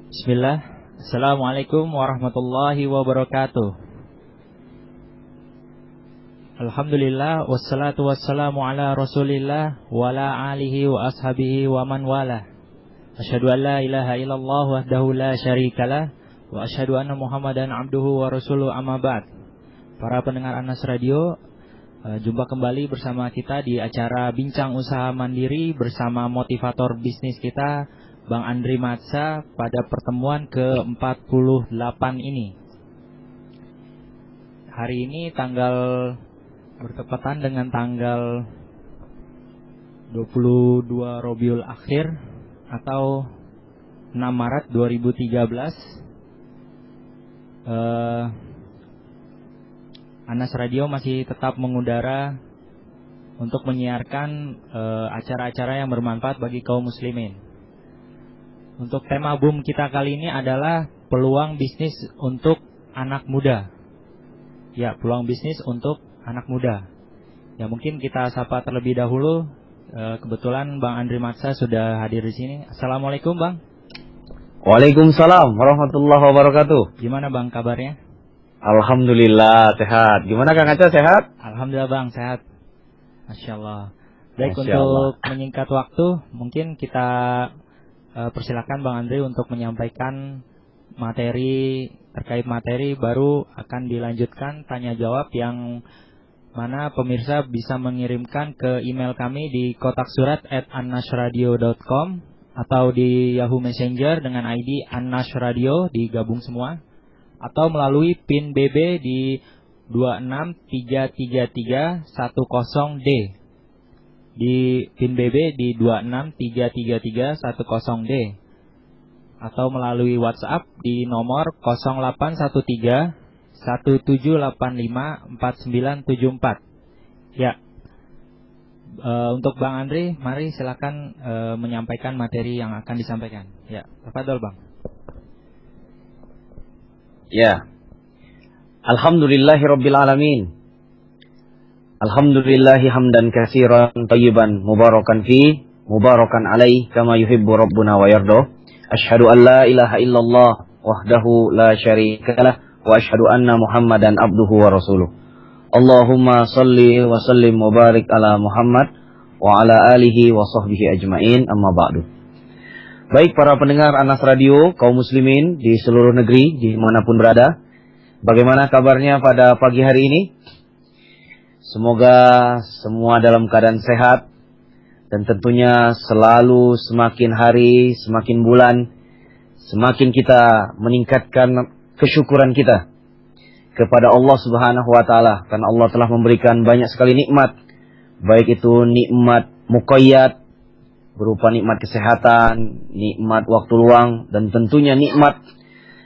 Bismillah. Assalamualaikum warahmatullahi wabarakatuh. Alhamdulillah wassalatu wassalamu ala Rasulillah wa ala alihi wa ashabihi wa man wala. Asyhadu an la ilaha illallah wahdahu la syarikalah wa asyhadu anna Muhammadan abduhu wa rasuluhu, amma ba'd. Para pendengar Anas Radio, jumpa kembali bersama kita di acara Bincang Usaha Mandiri bersama motivator bisnis kita, Bang Andri Matsa, pada pertemuan ke-48 ini. Hari ini bertepatan dengan tanggal 22 Rabiul Akhir atau 6 Maret 2013. Anas Radio masih tetap mengudara untuk menyiarkan acara-acara yang bermanfaat bagi kaum muslimin. Untuk tema boom kita kali ini adalah peluang bisnis untuk anak muda. Ya, peluang bisnis untuk anak muda. Ya, mungkin kita sapa terlebih dahulu. Kebetulan Bang Andri Matsa sudah hadir di sini. Assalamualaikum, Bang. Waalaikumsalam warahmatullahi wabarakatuh. Gimana, Bang, kabarnya? Alhamdulillah sehat. Gimana Kang Aca, sehat? Alhamdulillah, Bang, sehat. Masya Allah. Baik, Masya Allah. untuk menyingkat waktu, mungkin kita persilakan Bang Andri untuk menyampaikan materi. Terkait materi baru akan dilanjutkan tanya jawab yang mana pemirsa bisa mengirimkan ke email kami di kotak surat @annasradio.com atau di Yahoo Messenger dengan ID annasradio digabung semua, atau melalui PIN BB di 2633310D. Di PIN BB di 2633310D, atau melalui WhatsApp di nomor 0813 1785 4974. Ya. Untuk Bang Andri, mari silakan menyampaikan materi yang akan disampaikan. Ya, tafadhol, Bang. Ya. Alhamdulillahirabbil alamin. Alhamdulillahi hamdan katsiran thayyiban mubarakan fi mubarakan alaih kama yuhibbu rabbuna wa yarda. Asyhadu an la ilaha illallah wahdahu la syarikalah wa asyhadu anna Muhammadan abduhu wa rasuluh. Allahumma salli wa sallim wa barik ala Muhammad wa ala alihi wa sahbihi ajmain, amma ba'du. Baik para pendengar Anas Radio, kaum muslimin di seluruh negeri, dimanapun berada, bagaimana kabarnya pada pagi hari ini? Semoga semua dalam keadaan sehat, dan tentunya selalu semakin hari, semakin bulan, semakin kita meningkatkan kesyukuran kita kepada Allah Subhanahu wa Ta'ala, karena Allah telah memberikan banyak sekali nikmat, baik itu nikmat muqayyad berupa nikmat kesehatan, nikmat waktu luang, dan tentunya nikmat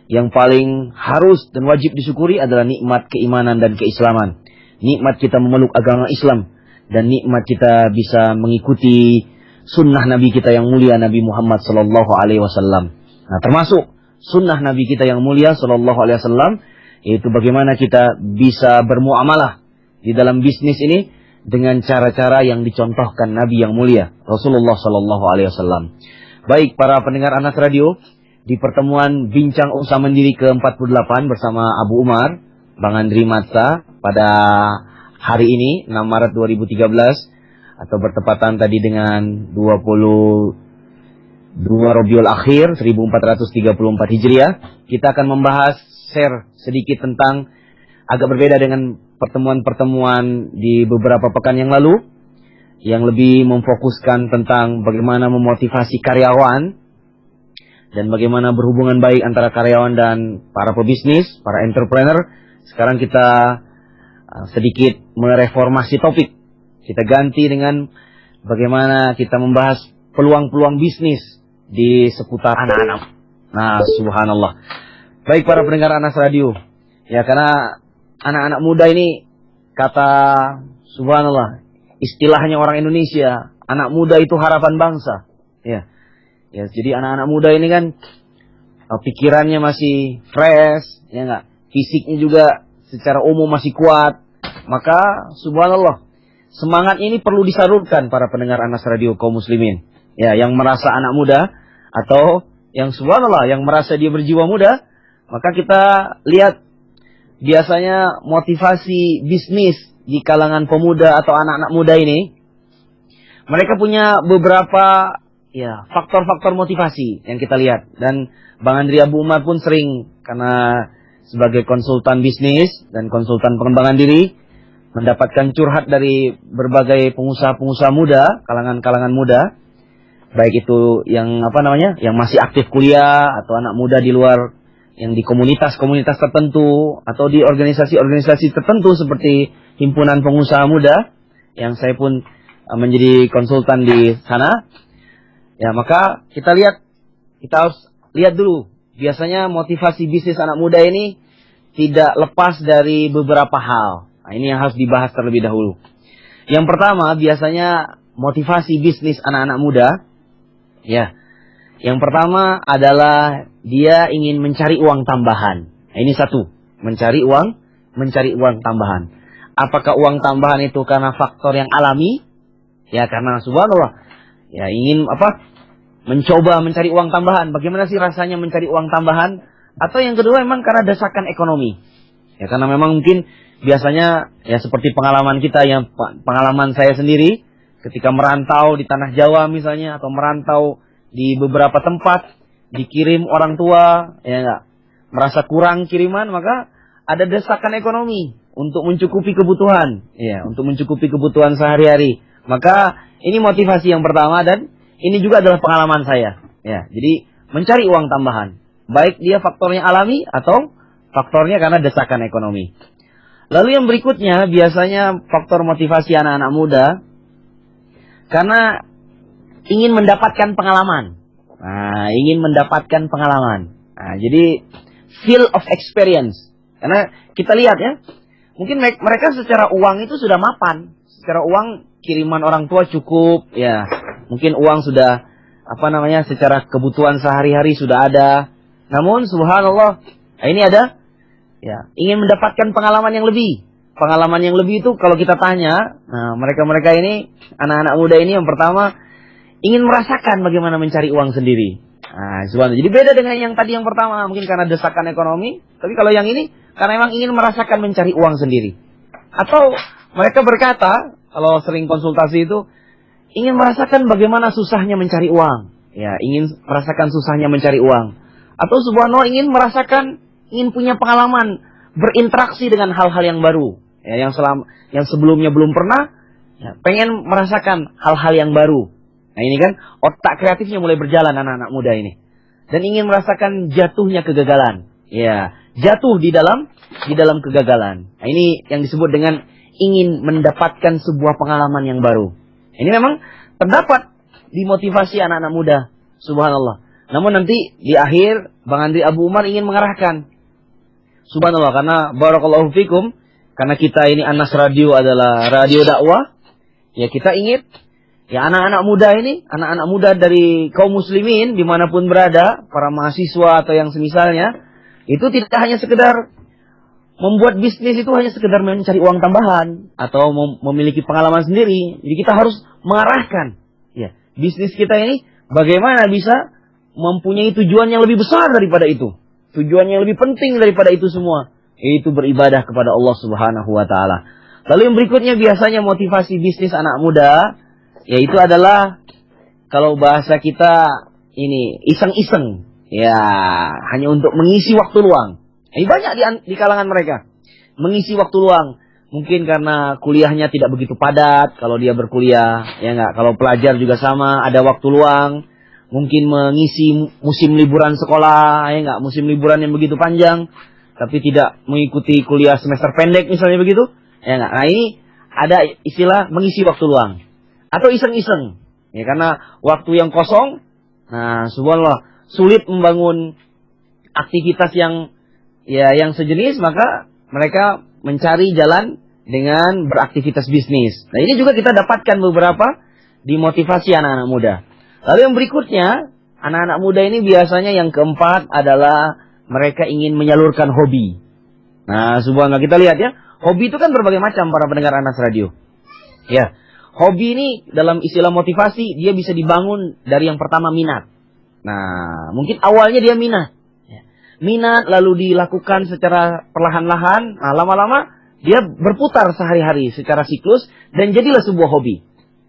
yang paling harus dan wajib disyukuri adalah nikmat keimanan dan keislaman. Nikmat kita memeluk agama Islam, dan nikmat kita bisa mengikuti sunnah Nabi kita yang mulia, Nabi Muhammad sallallahu alaihi wasallam. Nah, termasuk sunnah Nabi kita yang mulia sallallahu alaihi wasallam, yaitu bagaimana kita bisa bermuamalah di dalam bisnis ini dengan cara-cara yang dicontohkan Nabi yang mulia, Rasulullah sallallahu alaihi wasallam. Baik para pendengar Anas Radio, di pertemuan Bincang Usaha Mandiri ke-48 bersama Abu Umar, Bang Andri Matsa, pada hari ini 6 Maret 2013 atau bertepatan tadi dengan 22 Rabiul Akhir 1434 Hijriah, kita akan membahas share sedikit tentang agak berbeda dengan pertemuan-pertemuan di beberapa pekan yang lalu, yang lebih memfokuskan tentang bagaimana memotivasi karyawan dan bagaimana berhubungan baik antara karyawan dan para pebisnis, para entrepreneur. Sekarang kita sedikit mereformasi topik. Kita ganti dengan bagaimana kita membahas peluang-peluang bisnis di seputar anak-anak. Nah, subhanallah. Baik para pendengar Anas Radio. Ya, karena anak-anak muda ini, kata subhanallah, istilahnya orang Indonesia, anak muda itu harapan bangsa. Ya. Ya, jadi anak-anak muda ini kan pikirannya masih fresh, ya enggak? Fisiknya juga secara umum masih kuat. Maka subhanallah, semangat ini perlu disalurkan para pendengar Anas Radio kaum muslimin. Ya, yang merasa anak muda atau yang subhanallah, yang merasa dia berjiwa muda, maka kita lihat biasanya motivasi bisnis di kalangan pemuda atau anak-anak muda ini, mereka punya beberapa ya faktor-faktor motivasi yang kita lihat. Dan Bang Andri Abu Umar pun sering, karena sebagai konsultan bisnis dan konsultan pengembangan diri, mendapatkan curhat dari berbagai pengusaha-pengusaha muda, kalangan-kalangan muda, baik itu yang yang masih aktif kuliah atau anak muda di luar, yang di komunitas-komunitas tertentu atau di organisasi-organisasi tertentu seperti himpunan pengusaha muda, yang saya pun menjadi konsultan di sana. Ya, maka kita harus lihat dulu, biasanya motivasi bisnis anak muda ini tidak lepas dari beberapa hal. Nah, ini yang harus dibahas terlebih dahulu. Yang pertama, biasanya motivasi bisnis anak-anak muda, ya, yang pertama adalah dia ingin mencari uang tambahan. Nah, ini satu, mencari uang tambahan. Apakah uang tambahan itu karena faktor yang alami? Ya, karena subhanallah, ya ingin mencoba mencari uang tambahan. Bagaimana sih rasanya mencari uang tambahan? Atau yang kedua memang karena desakan ekonomi. Ya, karena memang mungkin biasanya ya seperti pengalaman kita, yang pengalaman saya sendiri ketika merantau di tanah Jawa misalnya, atau merantau di beberapa tempat, dikirim orang tua, ya enggak, merasa kurang kiriman, maka ada desakan ekonomi untuk mencukupi kebutuhan, ya, untuk mencukupi kebutuhan sehari-hari. Maka ini motivasi yang pertama, dan ini juga adalah pengalaman saya. Ya, jadi mencari uang tambahan, baik dia faktornya alami atau faktornya karena desakan ekonomi. Lalu yang berikutnya, biasanya faktor motivasi anak-anak muda karena ingin mendapatkan pengalaman. Nah, ingin mendapatkan pengalaman. Nah, jadi feel of experience. Karena kita lihat ya, mungkin mereka secara uang itu sudah mapan. Secara uang kiriman orang tua cukup, ya. Mungkin uang sudah secara kebutuhan sehari-hari sudah ada. Namun subhanallah, ini ada ya, ingin mendapatkan pengalaman yang lebih. Pengalaman yang lebih itu kalau kita tanya, nah mereka-mereka ini, anak-anak muda ini, yang pertama ingin merasakan bagaimana mencari uang sendiri. Nah, subhanallah. Jadi beda dengan yang tadi yang pertama, mungkin karena desakan ekonomi, tapi kalau yang ini karena memang ingin merasakan mencari uang sendiri. Atau mereka berkata, kalau sering konsultasi itu, ingin merasakan bagaimana susahnya mencari uang. Ya, ingin merasakan susahnya mencari uang. Atau subhanallah ingin punya pengalaman berinteraksi dengan hal-hal yang baru, ya, yang sebelumnya belum pernah, ya, pengen merasakan hal-hal yang baru. Nah, ini kan otak kreatifnya mulai berjalan anak-anak muda ini, dan ingin merasakan jatuhnya kegagalan, ya, jatuh di dalam kegagalan. Nah, ini yang disebut dengan ingin mendapatkan sebuah pengalaman yang baru. Ini memang terdapat di motivasi anak-anak muda, subhanallah. Namun nanti di akhir Bang Andri Abu Umar ingin mengarahkan, subhanallah, karena barakallahu fikum, karena kita ini Anas Radio adalah radio dakwah, ya kita ingin ya anak-anak muda ini, anak-anak muda dari kaum muslimin dimanapun berada, para mahasiswa atau yang semisalnya, itu tidak hanya sekedar membuat bisnis itu hanya sekedar mencari uang tambahan atau memiliki pengalaman sendiri. Jadi kita harus mengarahkan ya bisnis kita ini bagaimana bisa mempunyai tujuan yang lebih besar daripada itu. Tujuan yang lebih penting daripada itu semua, yaitu beribadah kepada Allah Subhanahu wa taala. Lalu yang berikutnya, biasanya motivasi bisnis anak muda yaitu adalah, kalau bahasa kita ini, iseng-iseng. Ya, hanya untuk mengisi waktu luang. Ini banyak di kalangan mereka. Mengisi waktu luang. Mungkin karena kuliahnya tidak begitu padat kalau dia berkuliah, ya enggak. Kalau pelajar juga sama, ada waktu luang. Mungkin mengisi musim liburan sekolah, ya enggak, musim liburan yang begitu panjang, tapi tidak mengikuti kuliah semester pendek misalnya begitu, ya enggak. Nah, ini ada istilah mengisi waktu luang. Atau iseng-iseng, ya, karena waktu yang kosong, nah subhanallah, sulit membangun aktivitas yang sejenis, maka mereka mencari jalan dengan beraktivitas bisnis. Nah, ini juga kita dapatkan beberapa di motivasi anak-anak muda. Lalu yang berikutnya, anak-anak muda ini biasanya yang keempat adalah mereka ingin menyalurkan hobi. Nah, subhanallah, kita lihat ya, hobi itu kan berbagai macam para pendengar Anas Radio. Ya, hobi ini dalam istilah motivasi, dia bisa dibangun dari yang pertama minat. Nah, mungkin awalnya dia minat. Minat lalu dilakukan secara perlahan-lahan. Nah, lama-lama dia berputar sehari-hari secara siklus dan jadilah sebuah hobi.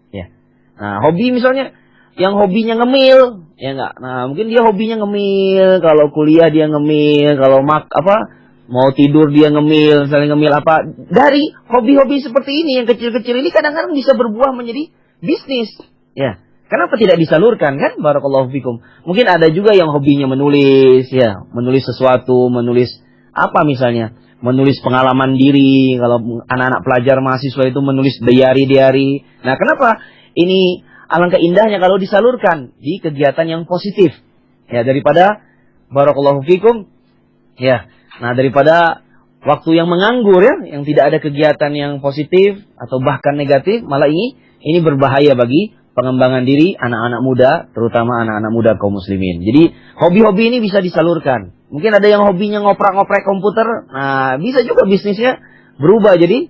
Ya. Nah, hobi misalnya yang hobinya ngemil, ya enggak. Nah, mungkin dia hobinya ngemil, kalau kuliah dia ngemil, kalau mau tidur dia ngemil, misalnya ngemil apa. Dari hobi-hobi seperti ini yang kecil-kecil ini kadang-kadang bisa berbuah menjadi bisnis. Ya. Kenapa tidak disalurkan kan? Barakallahu fikum. Mungkin ada juga yang hobinya menulis, ya, menulis sesuatu, menulis apa misalnya, menulis pengalaman diri. Kalau anak-anak pelajar mahasiswa itu menulis diary. Nah, kenapa? Ini alangkah indahnya kalau disalurkan di kegiatan yang positif. Ya, daripada barakallahu fikum. Ya. Nah, daripada waktu yang menganggur ya, yang tidak ada kegiatan yang positif atau bahkan negatif, malah ini berbahaya bagi pengembangan diri anak-anak muda, terutama anak-anak muda kaum muslimin. Jadi, hobi-hobi ini bisa disalurkan. Mungkin ada yang hobinya ngoprak-ngoprek komputer. Nah, bisa juga bisnisnya berubah. Jadi,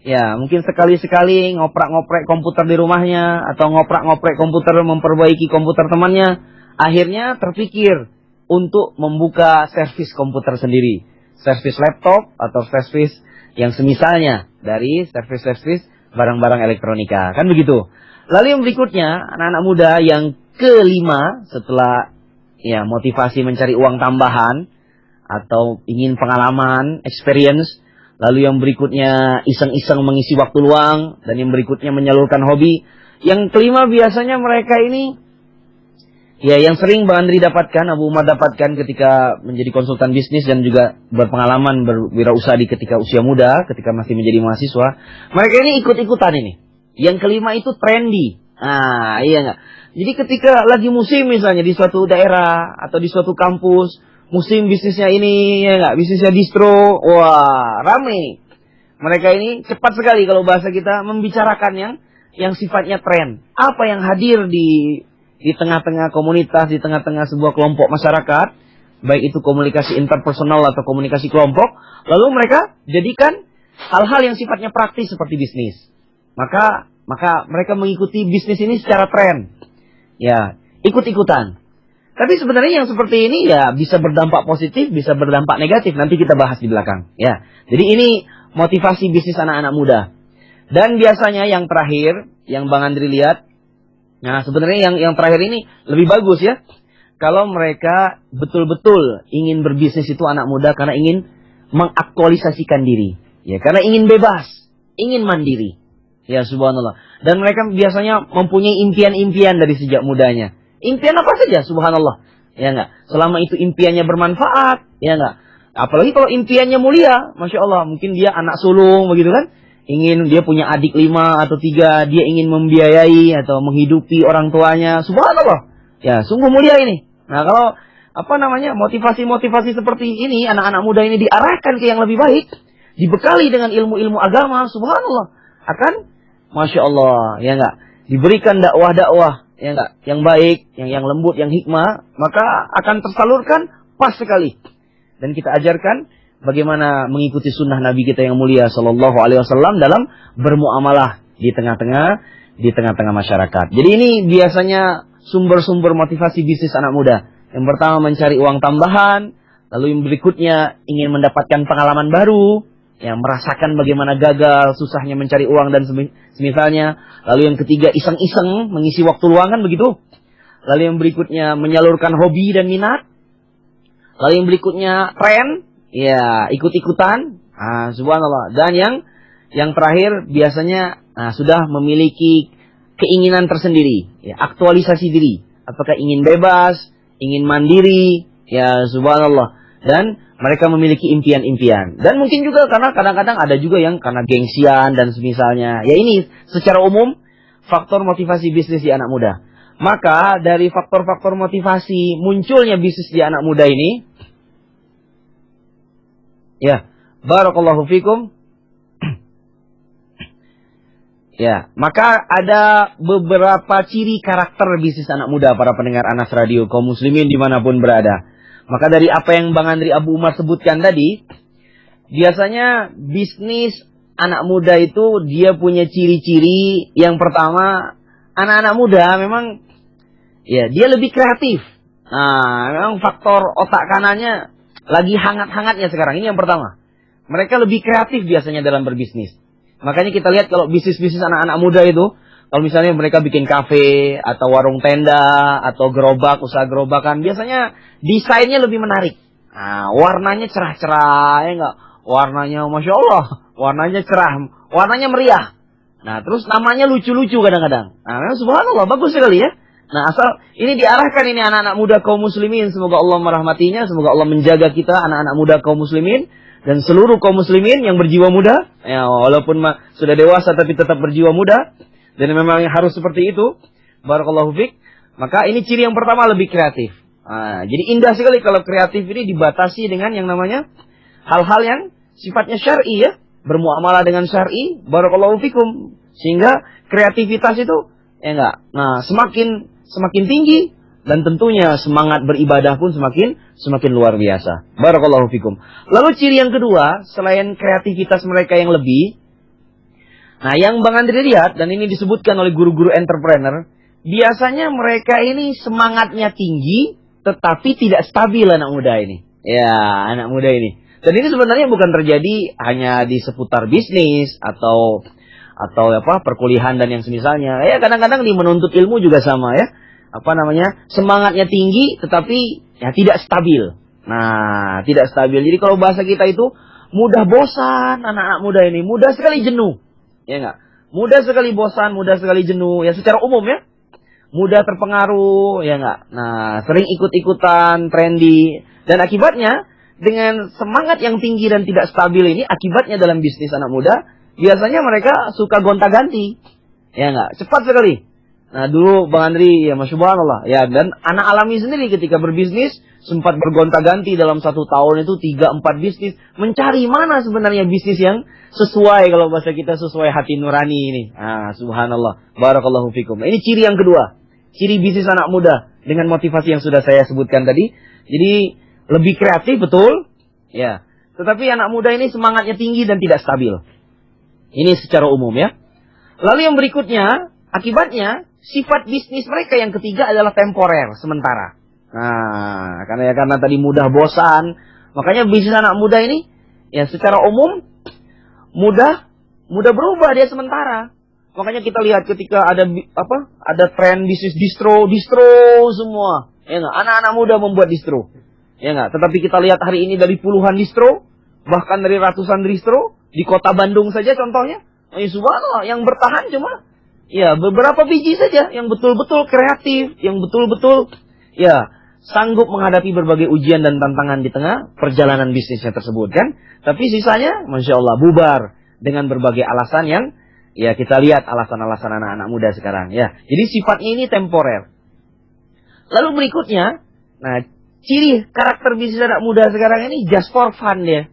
ya mungkin sekali-sekali ngoprak-ngoprek komputer di rumahnya, atau ngoprak-ngoprek komputer memperbaiki komputer temannya. Akhirnya terpikir untuk membuka servis komputer sendiri. Servis laptop atau servis yang semisalnya dari servis-servis barang-barang elektronika. Kan begitu. Lalu yang berikutnya, anak-anak muda yang kelima setelah ya motivasi mencari uang tambahan atau ingin pengalaman, experience. Lalu yang berikutnya iseng-iseng mengisi waktu luang, dan yang berikutnya menyalurkan hobi. Yang kelima biasanya mereka ini ya yang sering Bang Andri dapatkan, Abu Umar dapatkan ketika menjadi konsultan bisnis dan juga berpengalaman berwirausaha ketika usia muda, ketika masih menjadi mahasiswa. Mereka ini ikut-ikutan ini. Yang kelima itu trendy. Nah, iya enggak? Jadi ketika lagi musim misalnya di suatu daerah atau di suatu kampus, musim bisnisnya ini, ya enggak? Bisnisnya distro, wah, rame. Mereka ini cepat sekali kalau bahasa kita membicarakan yang sifatnya tren. Apa yang hadir di tengah-tengah komunitas, di tengah-tengah sebuah kelompok masyarakat, baik itu komunikasi interpersonal atau komunikasi kelompok, lalu mereka jadikan hal-hal yang sifatnya praktis seperti bisnis. Maka mereka mengikuti bisnis ini secara tren. Ya, ikut-ikutan. Tapi sebenarnya yang seperti ini ya bisa berdampak positif, bisa berdampak negatif. Nanti kita bahas di belakang. Ya, jadi ini motivasi bisnis anak-anak muda. Dan biasanya yang terakhir, yang Bang Andri lihat, nah sebenarnya yang terakhir ini lebih bagus ya. Kalau mereka betul-betul ingin berbisnis itu anak muda karena ingin mengaktualisasikan diri. Ya, karena ingin bebas, ingin mandiri. Ya subhanallah. Dan mereka biasanya mempunyai impian-impian dari sejak mudanya. Impian apa saja subhanallah. Ya enggak? Selama itu impiannya bermanfaat. Ya enggak? Apalagi kalau impiannya mulia. Masya Allah. Mungkin dia anak sulung begitu kan. Dia punya adik 5 atau 3. Dia ingin membiayai atau menghidupi orang tuanya. Subhanallah. Ya sungguh mulia ini. Nah kalau motivasi-motivasi seperti ini. Anak-anak muda ini diarahkan ke yang lebih baik. Dibekali dengan ilmu-ilmu agama. Subhanallah. Akan Masya Allah, ya enggak, diberikan dakwah-dakwah, ya enggak, yang baik, yang lembut, yang hikmah, maka akan tersalurkan pas sekali. Dan kita ajarkan bagaimana mengikuti sunnah Nabi kita yang mulia Sallallahu Alaihi Wasallam dalam bermuamalah di tengah-tengah masyarakat. Jadi ini biasanya sumber-sumber motivasi bisnis anak muda. Yang pertama mencari uang tambahan, lalu yang berikutnya ingin mendapatkan pengalaman baru. Yang merasakan bagaimana gagal, susahnya mencari uang dan semisalnya. Lalu yang ketiga iseng-iseng mengisi waktu luang kan begitu. Lalu yang berikutnya menyalurkan hobi dan minat. Lalu yang berikutnya tren, ya ikut-ikutan. Subhanallah. Dan yang terakhir biasanya sudah memiliki keinginan tersendiri, ya, aktualisasi diri. Apakah ingin bebas, ingin mandiri, ya subhanallah. Dan mereka memiliki impian-impian. Dan mungkin juga karena kadang-kadang ada juga yang karena gengsian dan semisalnya. Ya ini secara umum faktor motivasi bisnis di anak muda. Maka dari faktor-faktor motivasi munculnya bisnis di anak muda ini. Ya, barakallahu fikum. Ya, maka ada beberapa ciri karakter bisnis anak muda para pendengar Anas Radio kaum muslimin dimanapun berada. Maka dari apa yang Bang Andri Abu Umar sebutkan tadi, biasanya bisnis anak muda itu dia punya ciri-ciri. Yang pertama, anak-anak muda memang ya dia lebih kreatif. Nah, memang faktor otak kanannya lagi hangat-hangatnya sekarang. Ini yang pertama. Mereka lebih kreatif biasanya dalam berbisnis. Makanya kita lihat kalau bisnis-bisnis anak-anak muda itu, kalau misalnya mereka bikin kafe, atau warung tenda, atau gerobak, usaha gerobakan, biasanya desainnya lebih menarik. Nah, warnanya cerah-cerah, ya enggak? Warnanya, Masya Allah, warnanya cerah, warnanya meriah. Nah, terus namanya lucu-lucu kadang-kadang. Nah, subhanallah, bagus sekali ya. Nah, asal ini diarahkan ini anak-anak muda kaum muslimin. Semoga Allah merahmatinya. Semoga Allah menjaga kita, anak-anak muda kaum muslimin. Dan seluruh kaum muslimin yang berjiwa muda. Ya, walaupun sudah dewasa tapi tetap berjiwa muda. Dan memang harus seperti itu. Barakallahu fiqh. Maka ini ciri yang pertama, lebih kreatif. Nah, jadi indah sekali kalau kreatif ini dibatasi dengan yang namanya hal-hal yang sifatnya syar'i ya. Bermuamalah dengan syar'i. Barakallahu fikum. Sehingga kreativitas itu, ya enggak. Nah, semakin tinggi dan tentunya semangat beribadah pun semakin luar biasa. Barakallahu fikum. Lalu ciri yang kedua, selain kreativitas mereka yang lebih, nah yang Bang Andri lihat dan ini disebutkan oleh guru-guru entrepreneur, biasanya mereka ini semangatnya tinggi tetapi tidak stabil anak muda ini. Ya, anak muda ini. Dan ini sebenarnya bukan terjadi hanya di seputar bisnis atau perkuliahan dan yang semisalnya. Ya, kadang-kadang di menuntut ilmu juga sama ya. Semangatnya tinggi tetapi ya tidak stabil. Nah, tidak stabil. Jadi kalau bahasa kita itu mudah bosan anak-anak muda ini, mudah sekali jenuh. Ya enggak? Mudah sekali bosan, mudah sekali jenuh ya secara umum ya. Mudah terpengaruh, ya enggak? Nah, sering ikut-ikutan, trendy dan akibatnya dengan semangat yang tinggi dan tidak stabil ini, akibatnya dalam bisnis anak muda biasanya mereka suka gonta-ganti. Ya enggak? Cepat sekali. Nah, dulu Bang Andri, ya masyaallah, ya, dan anak alami sendiri ketika berbisnis, sempat bergonta-ganti dalam 1 tahun itu 3-4 bisnis, mencari mana sebenarnya bisnis yang sesuai, kalau bahasa kita sesuai hati nurani ini. Ah, subhanallah, barakallahu fikum. Ini ciri yang kedua, ciri bisnis anak muda, dengan motivasi yang sudah saya sebutkan tadi. Jadi, lebih kreatif, betul, ya. Tetapi anak muda ini semangatnya tinggi dan tidak stabil. Ini secara umum ya. Lalu yang berikutnya, akibatnya, sifat bisnis mereka yang ketiga adalah temporer, sementara. Nah, karena tadi mudah bosan, makanya bisnis anak muda ini ya secara umum mudah berubah, dia sementara. Makanya kita lihat ketika ada tren bisnis distro semua. Ya enggak? Anak-anak muda membuat distro. Ya enggak? Tetapi kita lihat hari ini dari puluhan distro, bahkan dari ratusan distro di Kota Bandung saja contohnya. Subhanallah, yang bertahan cuma ya beberapa biji saja yang betul-betul kreatif, yang betul-betul ya sanggup menghadapi berbagai ujian dan tantangan di tengah perjalanan bisnisnya tersebut kan. Tapi sisanya Masya Allah bubar dengan berbagai alasan yang ya kita lihat alasan-alasan anak-anak muda sekarang ya. Jadi sifatnya ini temporer. Lalu berikutnya, nah ciri karakter bisnis anak muda sekarang ini just for fun ya.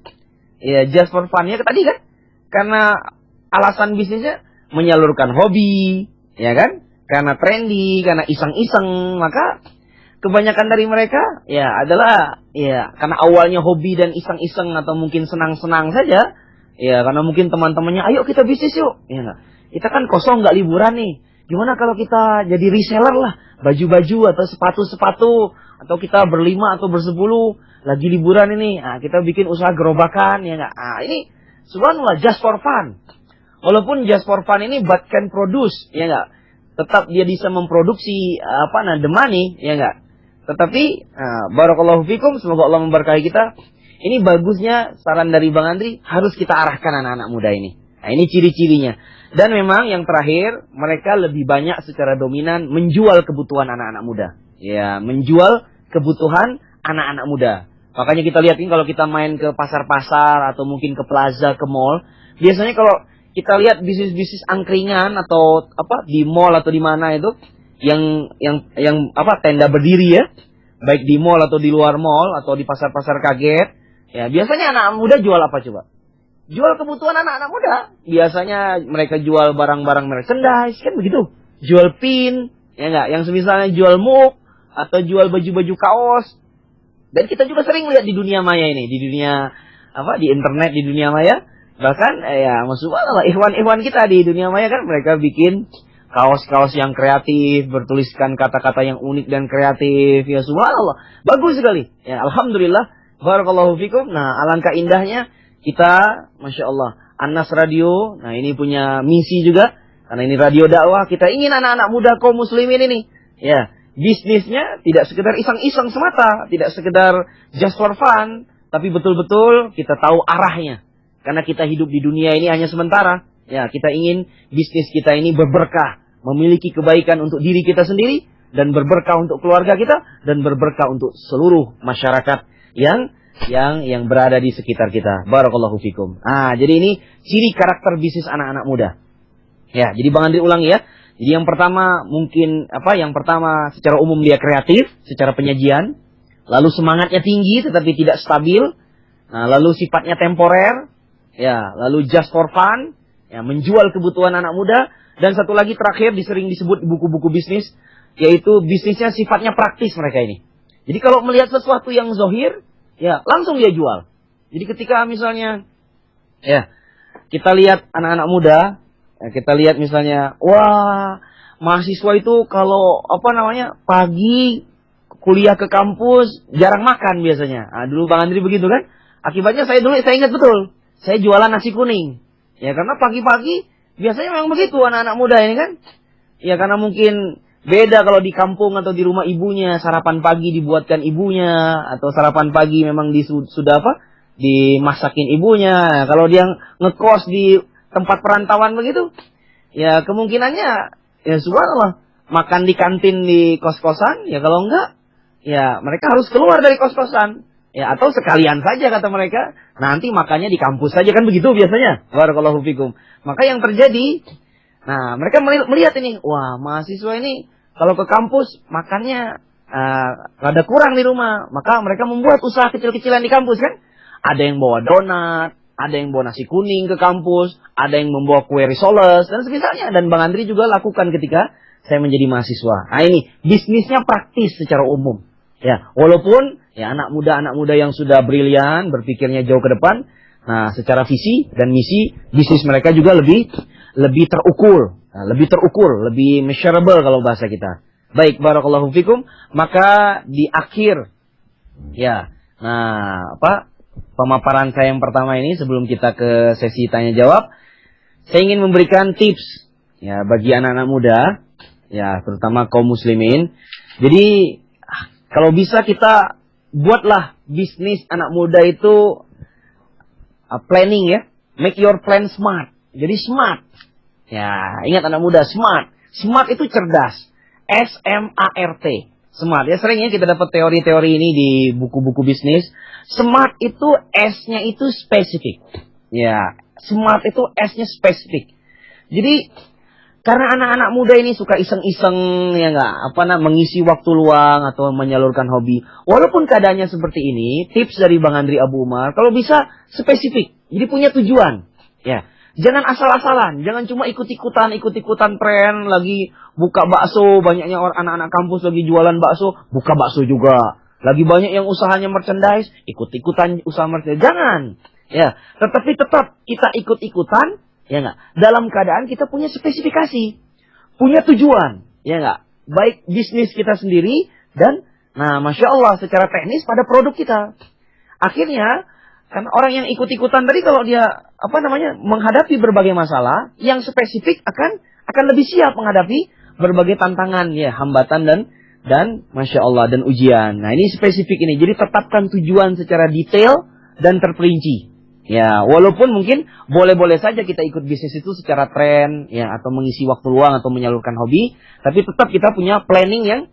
Ya just for fun ya tadi kan. Karena alasan bisnisnya menyalurkan hobi, ya kan? Karena trendy, karena iseng-iseng, maka kebanyakan dari mereka ya adalah ya karena awalnya hobi dan iseng-iseng atau mungkin senang-senang saja, ya karena mungkin teman-temannya, ayo kita bisnis yuk, ya enggak? Kita kan kosong nggak liburan nih, gimana kalau kita jadi reseller lah, baju-baju atau sepatu-sepatu, atau kita berlima atau bersepuluh lagi liburan ini, nah, kita bikin usaha gerobakan, ya enggak? Nah, ini subhanallah just for fun. Walaupun just for fun ini but can produce, ya enggak? Tetap dia bisa memproduksi the money, ya enggak? Tetapi barakallahu fikum, semoga Allah memberkahi kita. Ini bagusnya saran dari Bang Andri, harus kita arahkan anak-anak muda ini. Nah, ini ciri-cirinya. Dan memang yang terakhir, mereka lebih banyak secara dominan menjual kebutuhan anak-anak muda. Ya, menjual kebutuhan anak-anak muda. Makanya kita lihat ini kalau kita main ke pasar-pasar atau mungkin ke plaza, ke mall, biasanya kalau kita lihat bisnis-bisnis angkringan atau di mall atau di mana itu yang tenda berdiri ya, baik di mall atau di luar mall atau di pasar-pasar kaget, ya biasanya anak muda jual apa coba? Jual kebutuhan anak-anak muda. Biasanya mereka jual barang-barang merchandise kan begitu, jual pin, ya enggak, yang semisalnya jual mug atau jual baju-baju kaos. Dan kita juga sering lihat di dunia maya ini, di dunia di internet, di dunia maya. Bahkan ya subhanallah ikhwan-ikhwan kita di dunia maya kan mereka bikin kaos-kaos yang kreatif, bertuliskan kata-kata yang unik dan kreatif. Ya subhanallah, bagus sekali. Ya alhamdulillah, barakallahu fikum. Nah, alangkah indahnya kita, Masya Allah, An-Nas Radio. Nah, ini punya misi juga, karena ini radio dakwah. Kita ingin anak-anak muda kaum muslimin ini, ya, bisnisnya tidak sekedar iseng-iseng semata, tidak sekedar just for fun, tapi betul-betul kita tahu arahnya. Karena kita hidup di dunia ini hanya sementara. Ya, kita ingin bisnis kita ini berberkah, memiliki kebaikan untuk diri kita sendiri, dan berberkah untuk keluarga kita, dan berberkah untuk seluruh masyarakat yang berada di sekitar kita. Barakallahu fikum. Jadi ini ciri karakter bisnis anak-anak muda. Ya, jadi Bang Andri ulangi ya. Jadi yang pertama yang pertama secara umum dia kreatif, secara penyajian, lalu semangatnya tinggi tetapi tidak stabil. Nah, lalu sifatnya temporer, ya, lalu just for fun, ya, menjual kebutuhan anak muda, dan satu lagi terakhir sering disebut di buku-buku bisnis, yaitu bisnisnya sifatnya praktis mereka ini. Jadi kalau melihat sesuatu yang zohir, ya langsung dia jual. Jadi ketika misalnya, ya, kita lihat anak-anak muda, ya, kita lihat misalnya, wah, mahasiswa itu kalau pagi kuliah ke kampus jarang makan biasanya. Dulu Bang Andri begitu kan? Akibatnya saya ingat betul, saya jualan nasi kuning. Ya karena pagi-pagi biasanya memang begitu anak-anak muda ini kan. Ya karena mungkin beda kalau di kampung atau di rumah ibunya, sarapan pagi dibuatkan ibunya, atau sarapan pagi memang dimasakin ibunya. Kalau dia ngekos di tempat perantauan begitu, ya kemungkinannya ya subhanallah makan di kantin di kos-kosan, ya kalau enggak ya mereka harus keluar dari kos-kosan. Ya, atau sekalian saja kata mereka, nanti makannya di kampus saja kan begitu biasanya. Barakallahu fikum. Maka yang terjadi, nah mereka melihat ini, wah mahasiswa ini kalau ke kampus makannya rada kurang di rumah. Maka mereka membuat usaha kecil-kecilan di kampus kan. Ada yang bawa donat, ada yang bawa nasi kuning ke kampus, ada yang membawa kue risoles, dan semisalnya. Dan Bang Andri juga lakukan ketika saya menjadi mahasiswa. Nah ini, bisnisnya praktis secara umum. Ya, walaupun ya anak muda yang sudah brilian, berpikirnya jauh ke depan, nah secara visi dan misi bisnis mereka juga lebih terukur, lebih measurable kalau bahasa kita. Baik, barakallahu fikum. Maka di akhir ya, pemaparan saya yang pertama ini sebelum kita ke sesi tanya jawab, saya ingin memberikan tips ya bagi anak-anak muda, ya terutama kaum muslimin. Jadi kalau bisa kita buatlah bisnis anak muda itu planning ya. Make your plan smart. Jadi smart. Ya, ingat anak muda, smart. Smart itu cerdas. S-M-A-R-T. Smart. Ya sering ya kita dapat teori-teori ini di buku-buku bisnis. Smart itu S-nya itu spesifik. Ya, smart itu S-nya spesifik. Jadi karena anak-anak muda ini suka iseng-iseng, ya mengisi waktu luang atau menyalurkan hobi. Walaupun keadaannya seperti ini, tips dari Bang Andri Abu Umar, kalau bisa spesifik, jadi punya tujuan. Ya, jangan asal-asalan, jangan cuma ikut-ikutan tren, lagi buka bakso, banyaknya anak-anak kampus lagi jualan bakso, buka bakso juga. Lagi banyak yang usahanya merchandise, ikut-ikutan usaha merchandise. Jangan. Ya, tetapi tetap kita ikut-ikutan. Ya enggak? Dalam keadaan kita punya spesifikasi, punya tujuan, ya enggak? Baik bisnis kita sendiri dan, Masya Allah secara teknis pada produk kita. Akhirnya, kan orang yang ikut-ikutan tadi kalau dia, menghadapi berbagai masalah, yang spesifik akan lebih siap menghadapi berbagai tantangan, ya, hambatan dan Masya Allah, dan ujian. Nah ini spesifik ini, jadi tetapkan tujuan secara detail dan terperinci. Ya, walaupun mungkin boleh-boleh saja kita ikut bisnis itu secara tren, ya, atau mengisi waktu luang atau menyalurkan hobi, tapi tetap kita punya planning yang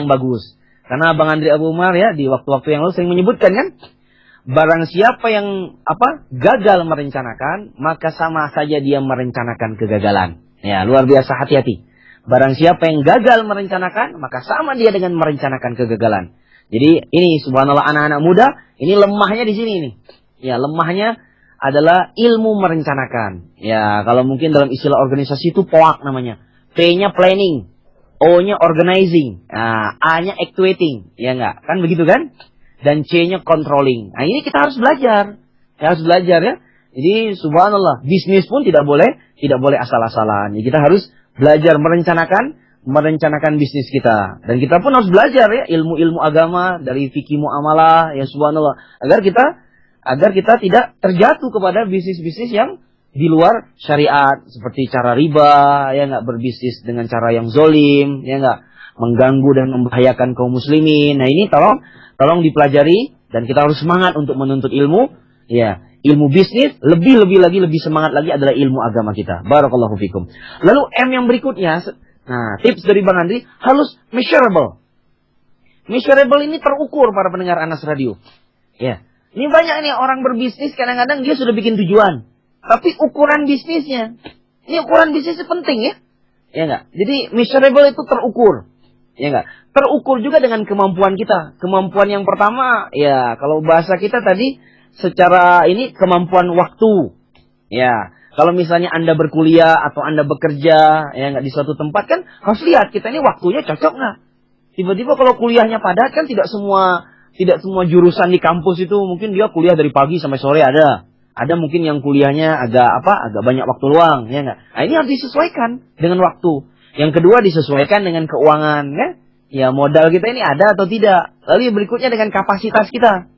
bagus. Karena Bang Andri Abu Umar ya di waktu-waktu yang lalu sering menyebutkan kan, barang siapa yang gagal merencanakan, maka sama saja dia merencanakan kegagalan. Ya, luar biasa, hati-hati. Barang siapa yang gagal merencanakan, maka sama dia dengan merencanakan kegagalan. Jadi ini subhanallah anak-anak muda, ini lemahnya di sini nih. Ya, lemahnya adalah ilmu merencanakan. Ya, kalau mungkin dalam istilah organisasi itu POAK namanya. P-nya planning, O-nya organizing, A-nya actuating. Ya enggak? Kan begitu kan? Dan C-nya controlling. Nah, ini kita harus belajar. Harus belajar ya. Jadi subhanallah, bisnis pun tidak boleh asal-asalan. Ya, kita harus belajar merencanakan bisnis kita. Dan kita pun harus belajar ya ilmu-ilmu agama dari fikih muamalah ya subhanallah agar kita tidak terjatuh kepada bisnis-bisnis yang di luar syariat seperti cara riba ya enggak, berbisnis dengan cara yang zolim ya enggak, mengganggu dan membahayakan kaum muslimin. Nah, ini tolong dipelajari dan kita harus semangat untuk menuntut ilmu ya. Ilmu bisnis lebih semangat lagi adalah ilmu agama kita. Barakallahu fikum. Lalu M yang berikutnya, nah, tips dari Bang Andri harus measurable. Measurable ini terukur para pendengar Anas Radio. Ya. Ini banyak nih orang berbisnis kadang-kadang dia sudah bikin tujuan, tapi ukuran bisnisnya. Ini ukuran bisnisnya penting ya. Ya enggak? Jadi measurable itu terukur. Ya enggak? Terukur juga dengan kemampuan kita. Kemampuan yang pertama ya kalau bahasa kita tadi secara ini kemampuan waktu. Ya, kalau misalnya Anda berkuliah atau Anda bekerja ya nggak di suatu tempat kan harus lihat kita ini waktunya cocok nggak. Tiba-tiba kalau kuliahnya padat kan tidak semua jurusan di kampus itu mungkin dia kuliah dari pagi sampai sore ada. Ada mungkin yang kuliahnya agak banyak waktu luang ya nggak. Nah, ini harus disesuaikan dengan waktu. Yang kedua disesuaikan dengan keuangan ya. Ya modal kita ini ada atau tidak. Lalu yang berikutnya dengan kapasitas kita.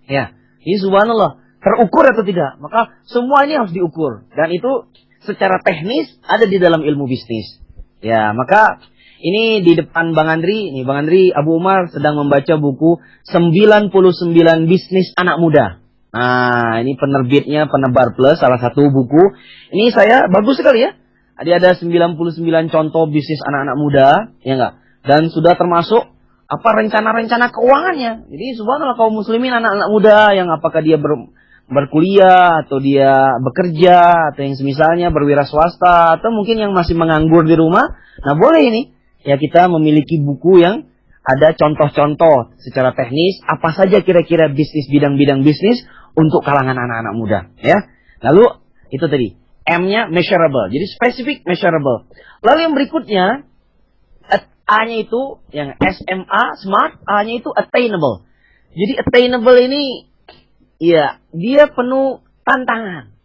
Ya. Ini subhanallah, terukur atau tidak? Maka semua ini harus diukur. Dan itu secara teknis ada di dalam ilmu bisnis. Ya, maka ini di depan Bang Andri, nih Bang Andri Abu Umar sedang membaca buku 99 Bisnis Anak Muda. Nah, ini penerbitnya Penebar Plus, salah satu buku. Ini saya, bagus sekali ya. Ada 99 contoh bisnis anak-anak muda, ya enggak? Dan sudah termasuk rencana-rencana keuangannya. Jadi subhanallah kaum muslimin anak-anak muda yang apakah dia berkuliah atau dia bekerja atau yang semisalnya berwira swasta atau mungkin yang masih menganggur di rumah. Nah, boleh ini ya kita memiliki buku yang ada contoh-contoh secara teknis apa saja kira-kira bisnis bidang-bidang bisnis untuk kalangan anak-anak muda ya. Lalu itu tadi M-nya measurable. Jadi spesifik measurable. Lalu yang berikutnya A-nya itu yang SMA, smart, A-nya itu attainable. Jadi attainable ini ya, dia penuh tantangan.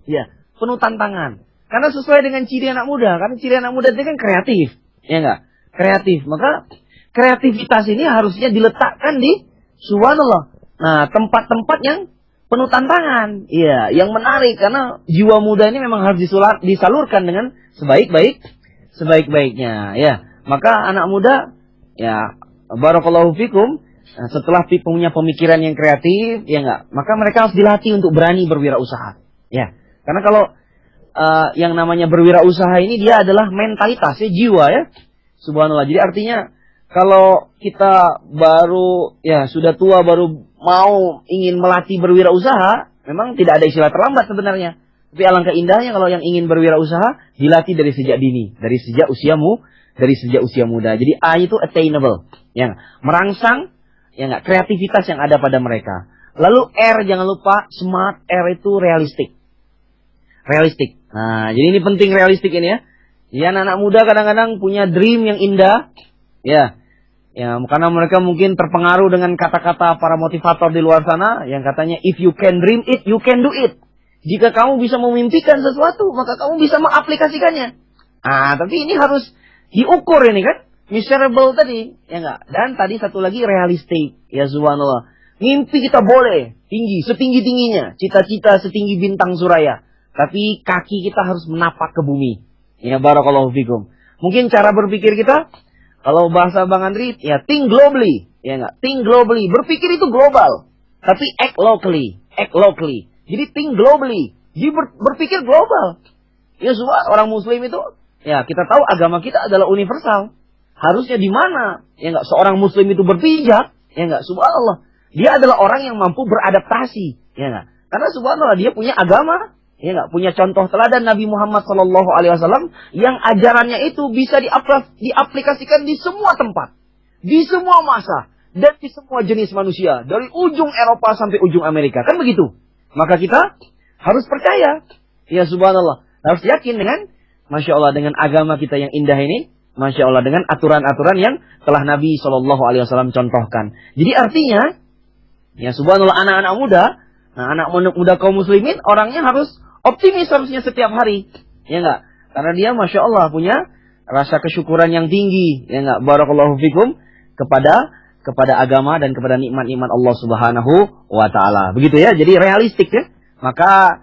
Ya, penuh tantangan. Karena sesuai dengan ciri anak muda. Karena ciri anak muda itu kan kreatif. Ya enggak? Kreatif. Maka kreativitas ini harusnya diletakkan di subhanallah. Nah, tempat-tempat yang penuh tantangan. Iya, yang menarik. Karena jiwa muda ini memang harus disalurkan dengan sebaik-baiknya. Ya. Maka anak muda, ya, barakallahu fikum, setelah punya pemikiran yang kreatif, ya enggak, maka mereka harus dilatih untuk berani berwirausaha. Ya, karena kalau yang namanya berwirausaha ini dia adalah mentalitas, ya, jiwa ya. Subhanallah. Jadi artinya kalau kita baru, ya, sudah tua baru mau ingin melatih berwirausaha, memang tidak ada istilah terlambat sebenarnya. Tapi alangkah indahnya kalau yang ingin berwirausaha dilatih dari sejak dini, dari sejak usia muda. Jadi A itu attainable, yang merangsang, ya enggak, kreativitas yang ada pada mereka. Lalu R jangan lupa smart, R itu realistik. Nah, jadi ini penting realistik ini ya. Ya, anak-anak muda kadang-kadang punya dream yang indah, ya, karena mereka mungkin terpengaruh dengan kata-kata para motivator di luar sana yang katanya if you can dream it, you can do it. Jika kamu bisa memimpikan sesuatu, maka kamu bisa mengaplikasikannya. Ah, tapi ini harus diukur ini kan, measurable tadi, ya enggak? Dan tadi satu lagi realistik, ya subhanallah. Mimpi kita boleh tinggi, setinggi-tingginya, cita-cita setinggi bintang suraya, tapi kaki kita harus menapak ke bumi. Ya barakallahu fikum. Mungkin cara berpikir kita, kalau bahasa Bang Andri, ya think globally, ya enggak? Think globally, berpikir itu global, tapi act locally. Jadi think globally, jadi berpikir global. Ya subhanallah, orang muslim itu, ya, kita tahu agama kita adalah universal. Harusnya di mana, ya enggak, seorang muslim itu berpijak, ya enggak, subhanallah. Dia adalah orang yang mampu beradaptasi, ya enggak. Karena subhanallah dia punya agama, ya enggak, punya contoh teladan Nabi Muhammad SAW yang ajarannya itu bisa diaplikasikan di semua tempat, di semua masa, dan di semua jenis manusia, dari ujung Eropa sampai ujung Amerika, kan begitu. Maka kita harus percaya, ya subhanallah, harus yakin dengan Masya Allah dengan agama kita yang indah ini, Masya Allah dengan aturan-aturan yang telah Nabi SAW contohkan. Jadi artinya, ya subhanallah anak-anak muda, nah anak muda kaum muslimin orangnya harus optimis harusnya setiap hari, ya enggak? Karena dia Masya Allah punya rasa kesyukuran yang tinggi. Ya enggak? Barakallahu fikum kepada agama dan kepada nikmat-nikmat Allah Subhanahu wa taala. Begitu ya. Jadi realistik ya. Maka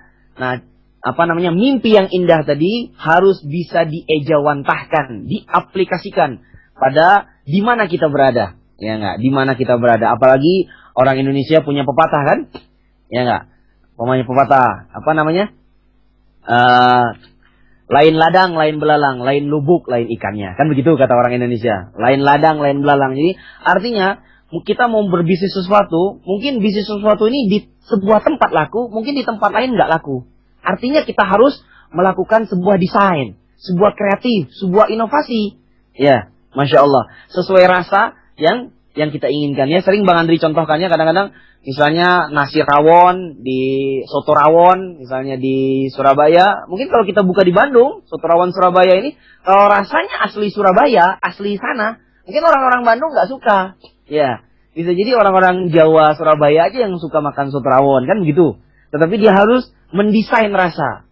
mimpi yang indah tadi harus bisa diejawantahkan, diaplikasikan pada di mana kita berada. Ya enggak? Di mana kita berada. Apalagi orang Indonesia punya pepatah kan? Ya enggak? Pepatah lain ladang, lain belalang, lain lubuk, lain ikannya. Kan begitu kata orang Indonesia. Lain ladang, lain belalang. Jadi artinya kita mau berbisnis sesuatu, mungkin bisnis sesuatu ini di sebuah tempat laku, mungkin di tempat lain nggak laku. Artinya kita harus melakukan sebuah desain, sebuah kreatif, sebuah inovasi. Ya, Masya Allah. Sesuai rasa yang kita inginkan. Ya, sering Bang Andri contohkannya kadang-kadang misalnya nasi rawon di soto rawon, misalnya di Surabaya. Mungkin kalau kita buka di Bandung, soto rawon Surabaya ini, kalau rasanya asli Surabaya, asli sana, mungkin orang-orang Bandung nggak suka. Ya, bisa jadi orang-orang Jawa Surabaya aja yang suka makan soto rawon, kan begitu. Tetapi dia harus mendesain rasa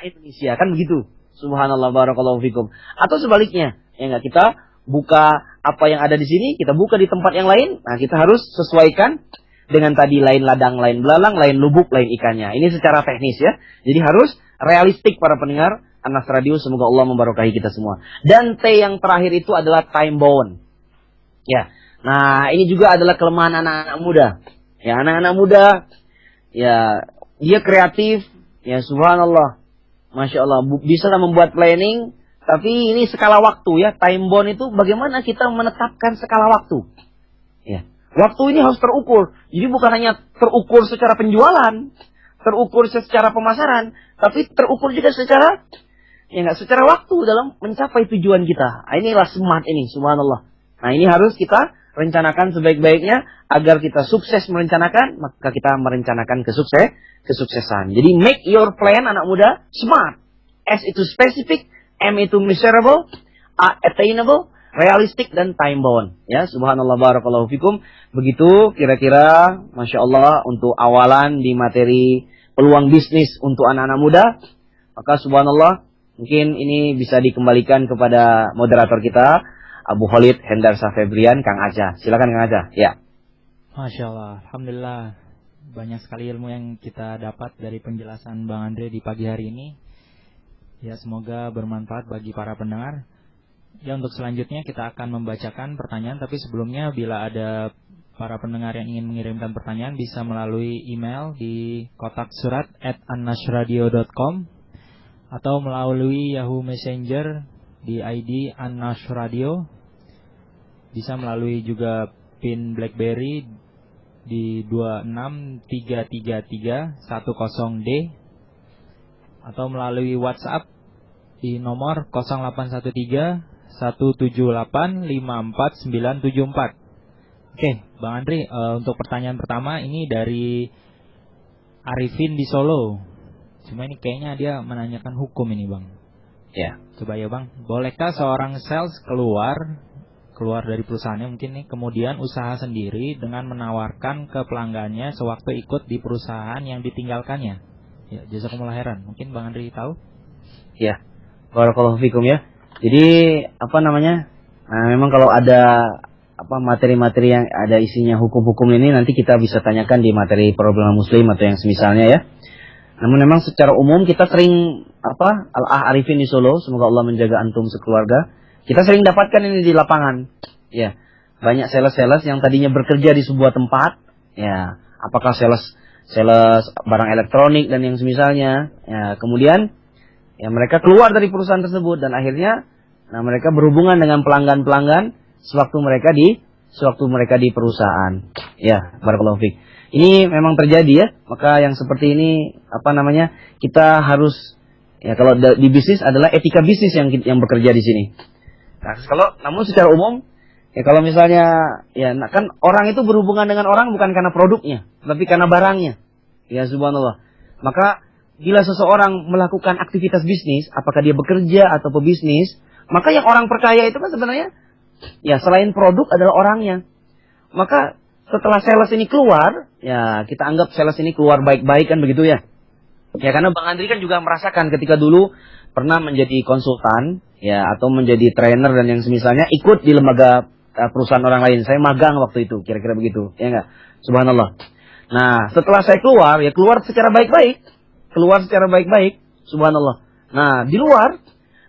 Indonesia, kan begitu. Subhanallah, barakallahu fikum. Atau sebaliknya, ya nggak, kita buka apa yang ada di sini, kita buka di tempat yang lain. Nah, kita harus sesuaikan dengan tadi lain ladang, lain belalang, lain lubuk, lain ikannya. Ini secara teknis ya. Jadi harus realistik para pendengar Anas Radio. Semoga Allah memberkahi kita semua. Dan T yang terakhir itu adalah time bound. Ya. Nah, ini juga adalah kelemahan anak-anak muda. Ya, anak-anak muda ya, dia kreatif, ya subhanallah. Masya Allah, bisa membuat planning, tapi ini skala waktu ya. Time bound itu bagaimana kita menetapkan skala waktu. Ya. Waktu ini harus terukur. Jadi bukan hanya terukur secara penjualan, terukur secara pemasaran, tapi terukur juga secara waktu dalam mencapai tujuan kita. Inilah smart ini, subhanallah. Nah, ini harus kita rencanakan sebaik-baiknya agar kita sukses merencanakan, maka kita merencanakan kesuksesan. Jadi make your plan anak muda smart. S itu specific, M itu measurable, A attainable, realistik dan time bound. Ya, subhanallah, barakallahu fikum. Begitu kira-kira, Masya Allah, untuk awalan di materi peluang bisnis untuk anak-anak muda. Maka subhanallah, mungkin ini bisa dikembalikan kepada moderator kita, Abu Khalid Hendarsa Febrian, Kang Aja. Silakan Kang Aja. Ya. Masya Allah, alhamdulillah. Banyak sekali ilmu yang kita dapat dari penjelasan Bang Andre di pagi hari ini. Ya, semoga bermanfaat bagi para pendengar. Ya, untuk selanjutnya kita akan membacakan pertanyaan, tapi sebelumnya bila ada para pendengar yang ingin mengirimkan pertanyaan bisa melalui email di kotak surat @annashradio.com atau melalui Yahoo Messenger di ID annashradio. Bisa melalui juga PIN BlackBerry di 2633310D atau melalui WhatsApp di nomor 0813-178-54974. Oke, Bang Andri, untuk pertanyaan pertama ini dari Arifin di Solo. Cuma ini kayaknya dia menanyakan hukum ini, Bang. Ya. Coba ya, Bang. Bolehkah seorang sales keluar dari perusahaannya mungkin nih, kemudian usaha sendiri dengan menawarkan ke pelanggannya sewaktu ikut di perusahaan yang ditinggalkannya? Ya, jazakumullah khairan. Mungkin Bang Andri tahu? Ya. Barakallahu fikum ya. Jadi Nah, memang kalau ada materi-materi yang ada isinya hukum-hukum ini nanti kita bisa tanyakan di materi Problem Muslim atau yang semisalnya ya. Namun memang secara umum kita sering Al-Ah Arifin di Solo, semoga Allah menjaga antum sekeluarga. Kita sering dapatkan ini di lapangan. Ya. Banyak sales-sales yang tadinya bekerja di sebuah tempat, ya, apakah sales barang elektronik dan yang semisalnya. Ya, kemudian ya mereka keluar dari perusahaan tersebut dan akhirnya mereka berhubungan dengan pelanggan-pelanggan sewaktu mereka di perusahaan. Ya, barakallahu fiik. Ini memang terjadi ya. Maka yang seperti ini kita harus ya, kalau di bisnis adalah etika bisnis yang bekerja di sini. Nah, namun secara umum ya, kalau misalnya ya kan orang itu berhubungan dengan orang bukan karena produknya, tapi karena barangnya. Ya, subhanallah. Maka bila seseorang melakukan aktivitas bisnis, apakah dia bekerja atau pebisnis, maka yang orang percaya itu kan sebenarnya ya selain produk adalah orangnya. Maka setelah sales ini keluar, ya kita anggap sales ini keluar baik-baik kan begitu ya. Ya, karena Bang Andri kan juga merasakan ketika dulu pernah menjadi konsultan, ya, atau menjadi trainer dan yang semisalnya, ikut di lembaga perusahaan orang lain. Saya magang waktu itu, kira-kira begitu, ya enggak? Subhanallah. Nah, setelah saya keluar, ya keluar secara baik-baik. Keluar secara baik-baik, subhanallah. Nah, di luar,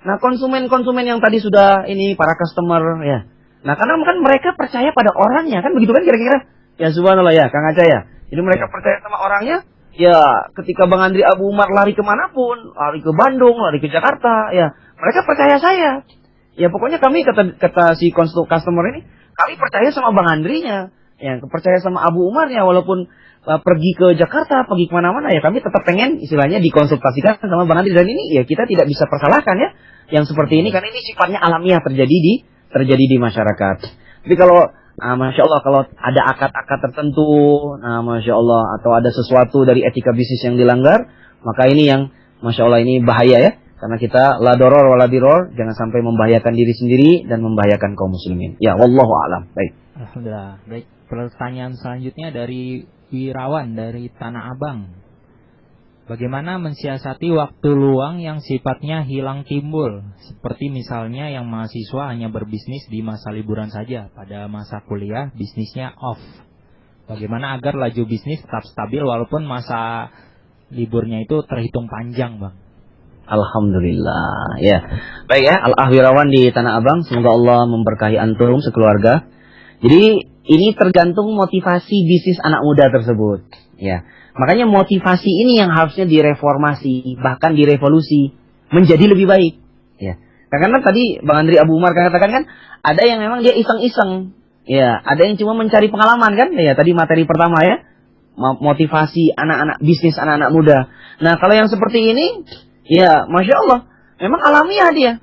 nah konsumen-konsumen yang tadi sudah ini, para customer, ya. Nah, karena kan mereka percaya pada orangnya, kan begitu kan kira-kira? Ya, subhanallah ya, Kang Aca ya. Jadi mereka percaya sama orangnya. Ya, ketika Bang Andri Abu Umar lari kemanapun, lari ke Bandung, lari ke Jakarta, ya, mereka percaya saya. Ya, pokoknya kami, kata si customer ini, kami percaya sama Bang Andrinya. Ya, percaya sama Abu Umarnya, walaupun pergi ke Jakarta, pergi kemana-mana, ya kami tetap pengen istilahnya dikonsultasikan sama Bang Andri. Dan ini, ya kita tidak bisa persalahkan ya, yang seperti ini, karena ini sifatnya alamiah terjadi di masyarakat. Tapi kalau Masya Allah, kalau ada akad-akad tertentu, Masya Allah, atau ada sesuatu dari etika bisnis yang dilanggar, maka ini yang Masya Allah ini bahaya ya. Karena kita la doror wala diror, jangan sampai membahayakan diri sendiri dan membahayakan kaum muslimin. Ya, wallahu a'lam. Baik. Alhamdulillah. Baik, pertanyaan selanjutnya dari Wirawan dari Tanah Abang. Bagaimana mensiasati waktu luang yang sifatnya hilang timbul? Seperti misalnya yang mahasiswa hanya berbisnis di masa liburan saja, pada masa kuliah bisnisnya off. Bagaimana agar laju bisnis tetap stabil walaupun masa liburnya itu terhitung panjang, Bang? Alhamdulillah. Ya, baik ya, Al-Ahwirawan di Tanah Abang. Semoga Allah memberkahi antum sekeluarga. Jadi ini tergantung motivasi bisnis anak muda tersebut. Ya. Makanya motivasi ini yang harusnya direformasi, bahkan direvolusi menjadi lebih baik. Ya. Karena tadi Bang Andri Abu Umar katakan kan, ada yang memang dia iseng-iseng. Ya, ada yang cuma mencari pengalaman kan? Ya, tadi materi pertama ya. Motivasi anak-anak bisnis, anak-anak muda. Nah, kalau yang seperti ini, ya, Masya Allah, memang alamiah dia.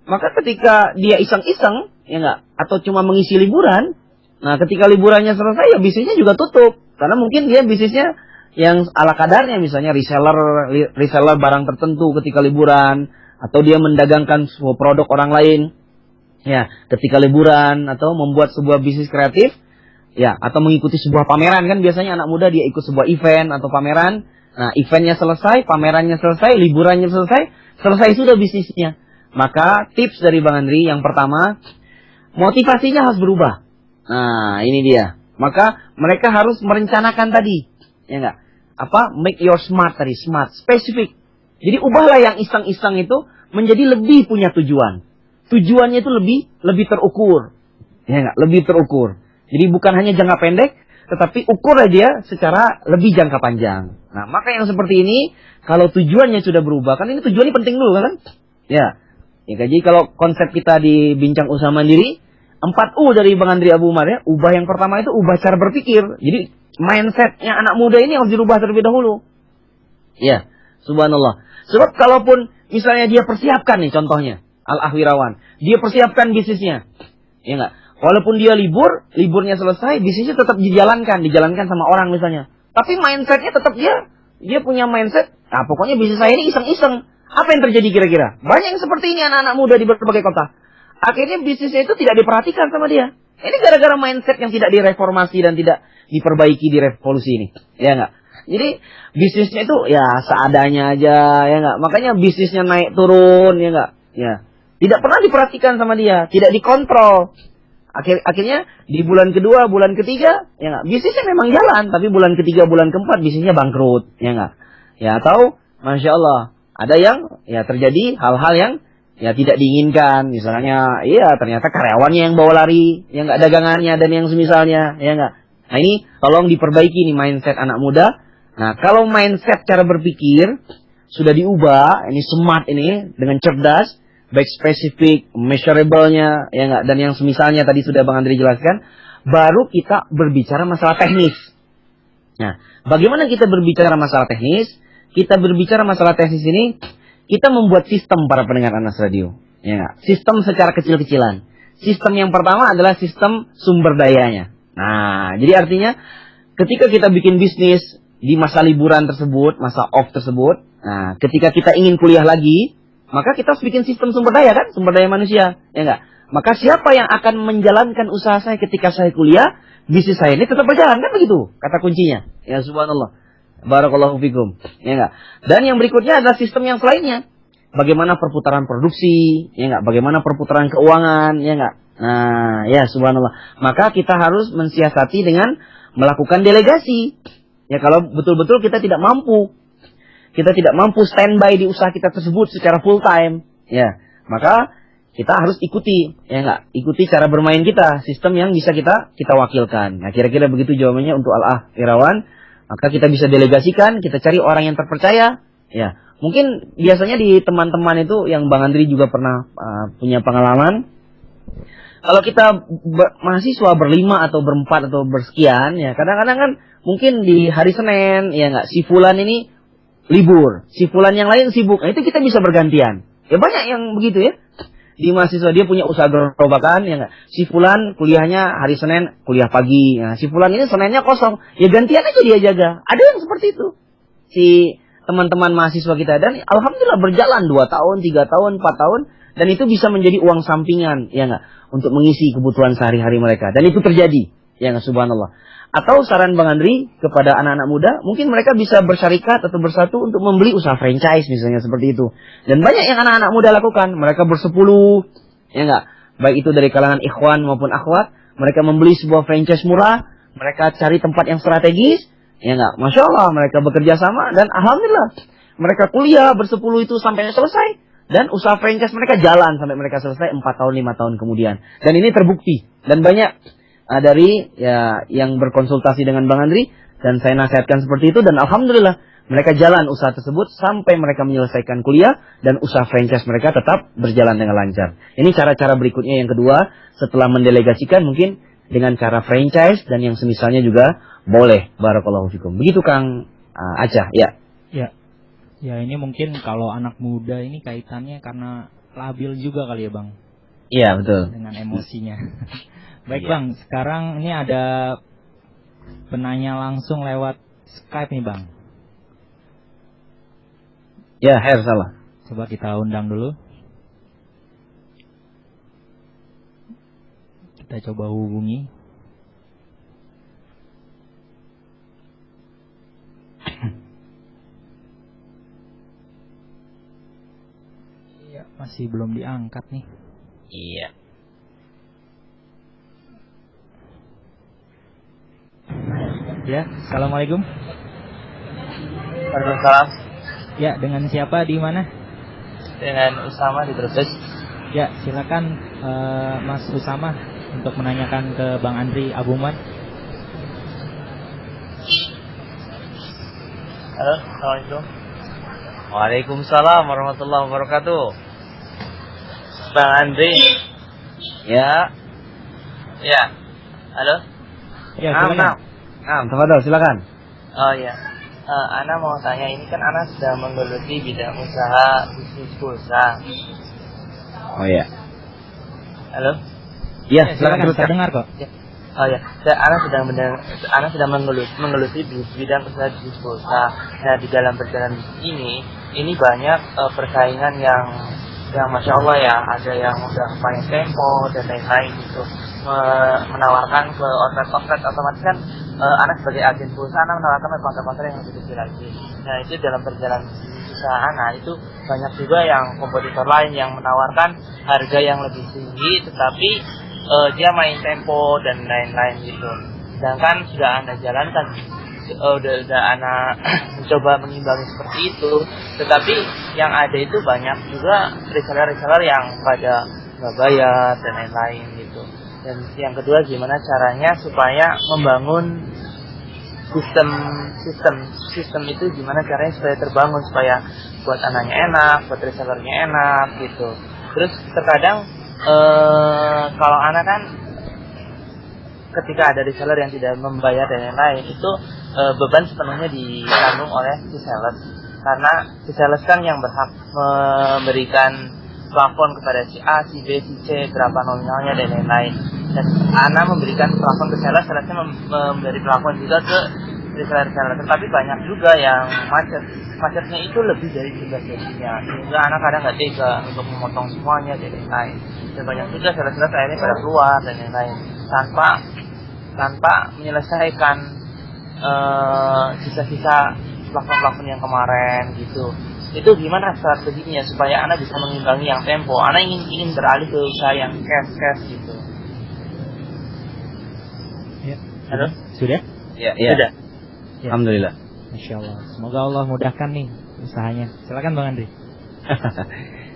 Maka ketika dia iseng-iseng, ya enggak, atau cuma mengisi liburan, nah ketika liburannya selesai, ya bisnisnya juga tutup. Karena mungkin dia bisnisnya yang ala kadarnya, misalnya reseller barang tertentu ketika liburan, atau dia mendagangkan sebuah produk orang lain, ya, ketika liburan, atau membuat sebuah bisnis kreatif, ya, atau mengikuti sebuah pameran, kan biasanya anak muda dia ikut sebuah event atau pameran. Nah, eventnya selesai, pamerannya selesai, liburannya selesai sudah bisnisnya. Maka tips dari Bang Andri yang pertama, motivasinya harus berubah. Nah, ini dia. Maka mereka harus merencanakan tadi. Ya enggak? Make your smart tadi, smart, spesifik. Jadi ubahlah yang iseng-iseng itu menjadi lebih punya tujuan. Tujuannya itu lebih terukur. Ya enggak? Lebih terukur. Jadi bukan hanya jangka pendek, tetapi ukurlah dia secara lebih jangka panjang. Nah, maka yang seperti ini, kalau tujuannya sudah berubah, kan ini tujuannya penting dulu kan? Ya. Jadi kalau konsep kita di Bincang Usaha Mandiri, 4U dari Bang Andri Abu Umar ya, ubah yang pertama itu ubah cara berpikir. Jadi mindsetnya anak muda ini harus dirubah terlebih dahulu. Ya, subhanallah. Sebab kalaupun misalnya dia persiapkan nih contohnya, Al-Ahwirawan, dia persiapkan bisnisnya. Ya enggak? Walaupun dia liburnya selesai, bisnisnya tetap dijalankan sama orang misalnya. Tapi mindsetnya tetap dia punya mindset, nah pokoknya bisnis saya ini iseng-iseng. Apa yang terjadi kira-kira? Banyak yang seperti ini anak-anak muda di berbagai kota. Akhirnya bisnisnya itu tidak diperhatikan sama dia. Ini gara-gara mindset yang tidak direformasi dan tidak diperbaiki di revolusi ini. Ya enggak? Jadi bisnisnya itu ya seadanya aja, ya enggak? Makanya bisnisnya naik turun, ya enggak? Ya. Tidak pernah diperhatikan sama dia, tidak dikontrol. Akhirnya di bulan kedua, bulan ketiga, ya enggak? Bisnisnya memang jalan, tapi bulan ketiga, bulan keempat bisnisnya bangkrut, ya enggak? Ya, atau Masya Allah, ada yang ya terjadi hal-hal yang ya tidak diinginkan. Misalnya, iya ternyata karyawannya yang bawa lari, yang enggak dagangannya dan yang semisalnya, ya enggak? Nah, ini tolong diperbaiki nih mindset anak muda. Nah, kalau mindset cara berpikir sudah diubah, ini smart ini dengan cerdas, baik spesifik, measurable-nya, ya enggak, dan yang semisalnya tadi sudah Bang Andri jelaskan, baru kita berbicara masalah teknis. Nah, bagaimana kita berbicara masalah teknis? Kita berbicara masalah teknis ini, kita membuat sistem para pendengar Anas Radio. Ya enggak? Sistem secara kecil-kecilan. Sistem yang pertama adalah sistem sumber dayanya. Nah, jadi artinya ketika kita bikin bisnis di masa liburan tersebut, masa off tersebut, nah, ketika kita ingin kuliah lagi, maka kita harus bikin sistem sumber daya kan? Sumber daya manusia, ya enggak? Maka siapa yang akan menjalankan usaha saya ketika saya kuliah, bisnis saya ini tetap berjalan kan begitu? Kata kuncinya. Ya subhanallah. Barakallahu fikum. Ya enggak? Dan yang berikutnya adalah sistem yang selainnya. Bagaimana perputaran produksi, ya enggak? Bagaimana perputaran keuangan, ya enggak? Nah, ya subhanallah. Maka kita harus mensiasati dengan melakukan delegasi. Ya kalau betul-betul kita tidak mampu standby di usaha kita tersebut secara full time, ya, maka kita harus ikuti, ya enggak? Ikuti cara bermain kita, sistem yang bisa kita wakilkan. Nah, kira-kira begitu jawabannya untuk Al-Ah Irawan. Maka kita bisa delegasikan, kita cari orang yang terpercaya, ya. Mungkin biasanya di teman-teman itu yang Bang Andri juga pernah punya pengalaman. Kalau kita mahasiswa berlima atau berempat atau bersekian, ya kadang-kadang kan mungkin di hari Senin, ya enggak, si fulan ini libur, si fulan yang lain sibuk. Nah, itu kita bisa bergantian. Ya banyak yang begitu ya. Di mahasiswa dia punya usaha gerobakan, ya enggak. Si fulan kuliahnya hari Senin kuliah pagi. Nah, si fulan ini Seninnya kosong. Ya gantian aja dia jaga. Ada yang seperti itu. Si teman-teman mahasiswa kita, dan alhamdulillah berjalan 2 tahun, 3 tahun, 4 tahun, dan itu bisa menjadi uang sampingan, ya enggak, untuk mengisi kebutuhan sehari-hari mereka. Dan itu terjadi, ya enggak, subhanallah. Atau saran Bang Andri kepada anak-anak muda, mungkin mereka bisa bersyarikat atau bersatu untuk membeli usaha franchise misalnya, seperti itu. Dan banyak yang anak-anak muda lakukan. Mereka bersepuluh, ya enggak, baik itu dari kalangan ikhwan maupun akhwat. Mereka membeli sebuah franchise murah. Mereka cari tempat yang strategis, ya enggak, Masya Allah, mereka bekerja sama. Dan alhamdulillah, mereka kuliah bersepuluh itu sampai selesai. Dan usaha franchise mereka jalan sampai mereka selesai 4 tahun, 5 tahun kemudian. Dan ini terbukti. Dan banyak dari ya yang berkonsultasi dengan Bang Andri, dan saya nasihatkan seperti itu, dan alhamdulillah mereka jalan usaha tersebut sampai mereka menyelesaikan kuliah, dan usaha franchise mereka tetap berjalan dengan lancar. Ini cara-cara berikutnya yang kedua, setelah mendelegasikan mungkin dengan cara franchise dan yang semisalnya juga boleh. Barakallahu fikum. Begitu Kang Acah, ya. Ya ini mungkin kalau anak muda ini kaitannya karena labil juga kali ya Bang. Iya, betul. Dengan emosinya. Baik Bang, sekarang ini ada penanya langsung lewat Skype nih Bang. Ya, salah. Coba kita undang dulu. Kita coba hubungi. Iya, masih belum diangkat nih. Iya. Ya, assalamualaikum. Waalaikumsalam. Ya, dengan siapa di mana? Dengan Usama di Brebes. Ya, silakan Mas Usama untuk menanyakan ke Bang Andri Abuman. Halo, assalamualaikum. Waalaikumsalam warahmatullahi wabarakatuh. Bang Andri. Ya. Ya. Halo. Ya, silakan. Tafadhol, silakan. Oh ya. Ana mau tanya, ini kan Ana sedang menggeluti bidang usaha bisnis pulsa. Oh ya. Halo. Ya, silakan teruskan. Dengar kok. Ya. Oh ya. Ana sedang menggeluti bidang usaha bisnis pulsa. Nah, di dalam perjalanan bisnis ini banyak persaingan yang Masya Allah ya, ada yang udah main tempo dan lain-lain gitu, menawarkan ke outlet otomatis kan anak sebagai agen pulsa, anak menawarkan ke pasar-pasar yang lebih kecil lagi. Nah, itu dalam perjalanan usaha anak itu banyak juga yang kompetitor lain yang menawarkan harga yang lebih tinggi, tetapi dia main tempo dan lain-lain gitu. Sedangkan sudah Anda jalankan, udah anak mencoba mengimbangi seperti itu, tetapi yang ada itu banyak juga reseller yang pada nggak bayar dan lain-lain gitu. Dan yang kedua, gimana caranya supaya membangun sistem itu, gimana caranya supaya terbangun, supaya buat anaknya enak, buat resellernya enak gitu. Terus terkadang kalau anak kan ketika ada reseller yang tidak membayar dan lain-lain, itu beban sepenuhnya ditanggung oleh si sales, karena si sales kan yang berhak memberikan plafon kepada si A, si B, si C, berapa nominalnya dan lain-lain. Dan Ana memberikan plafon ke seller, sellernya memberi plafon juga ke reseller. Tetapi banyak juga yang macetnya itu lebih dari jumlah gajinya, sehingga Ana kadang nggak tega untuk memotong semuanya dan lain-lain. Dan banyak juga seller akhirnya pada keluar dan lain-lain tanpa menyelesaikan sisa-sisa plafon-plafon yang kemarin gitu. Itu gimana strateginya supaya Ana bisa mengimbangi yang tempo? Ana ingin beralih ke usaha yang cash gitu. Ya. Halo? Sudah? Ya. Sudah. Ya. Alhamdulillah. Masya Allah. Semoga Allah mudahkan nih usahanya. Silakan Bang Andri.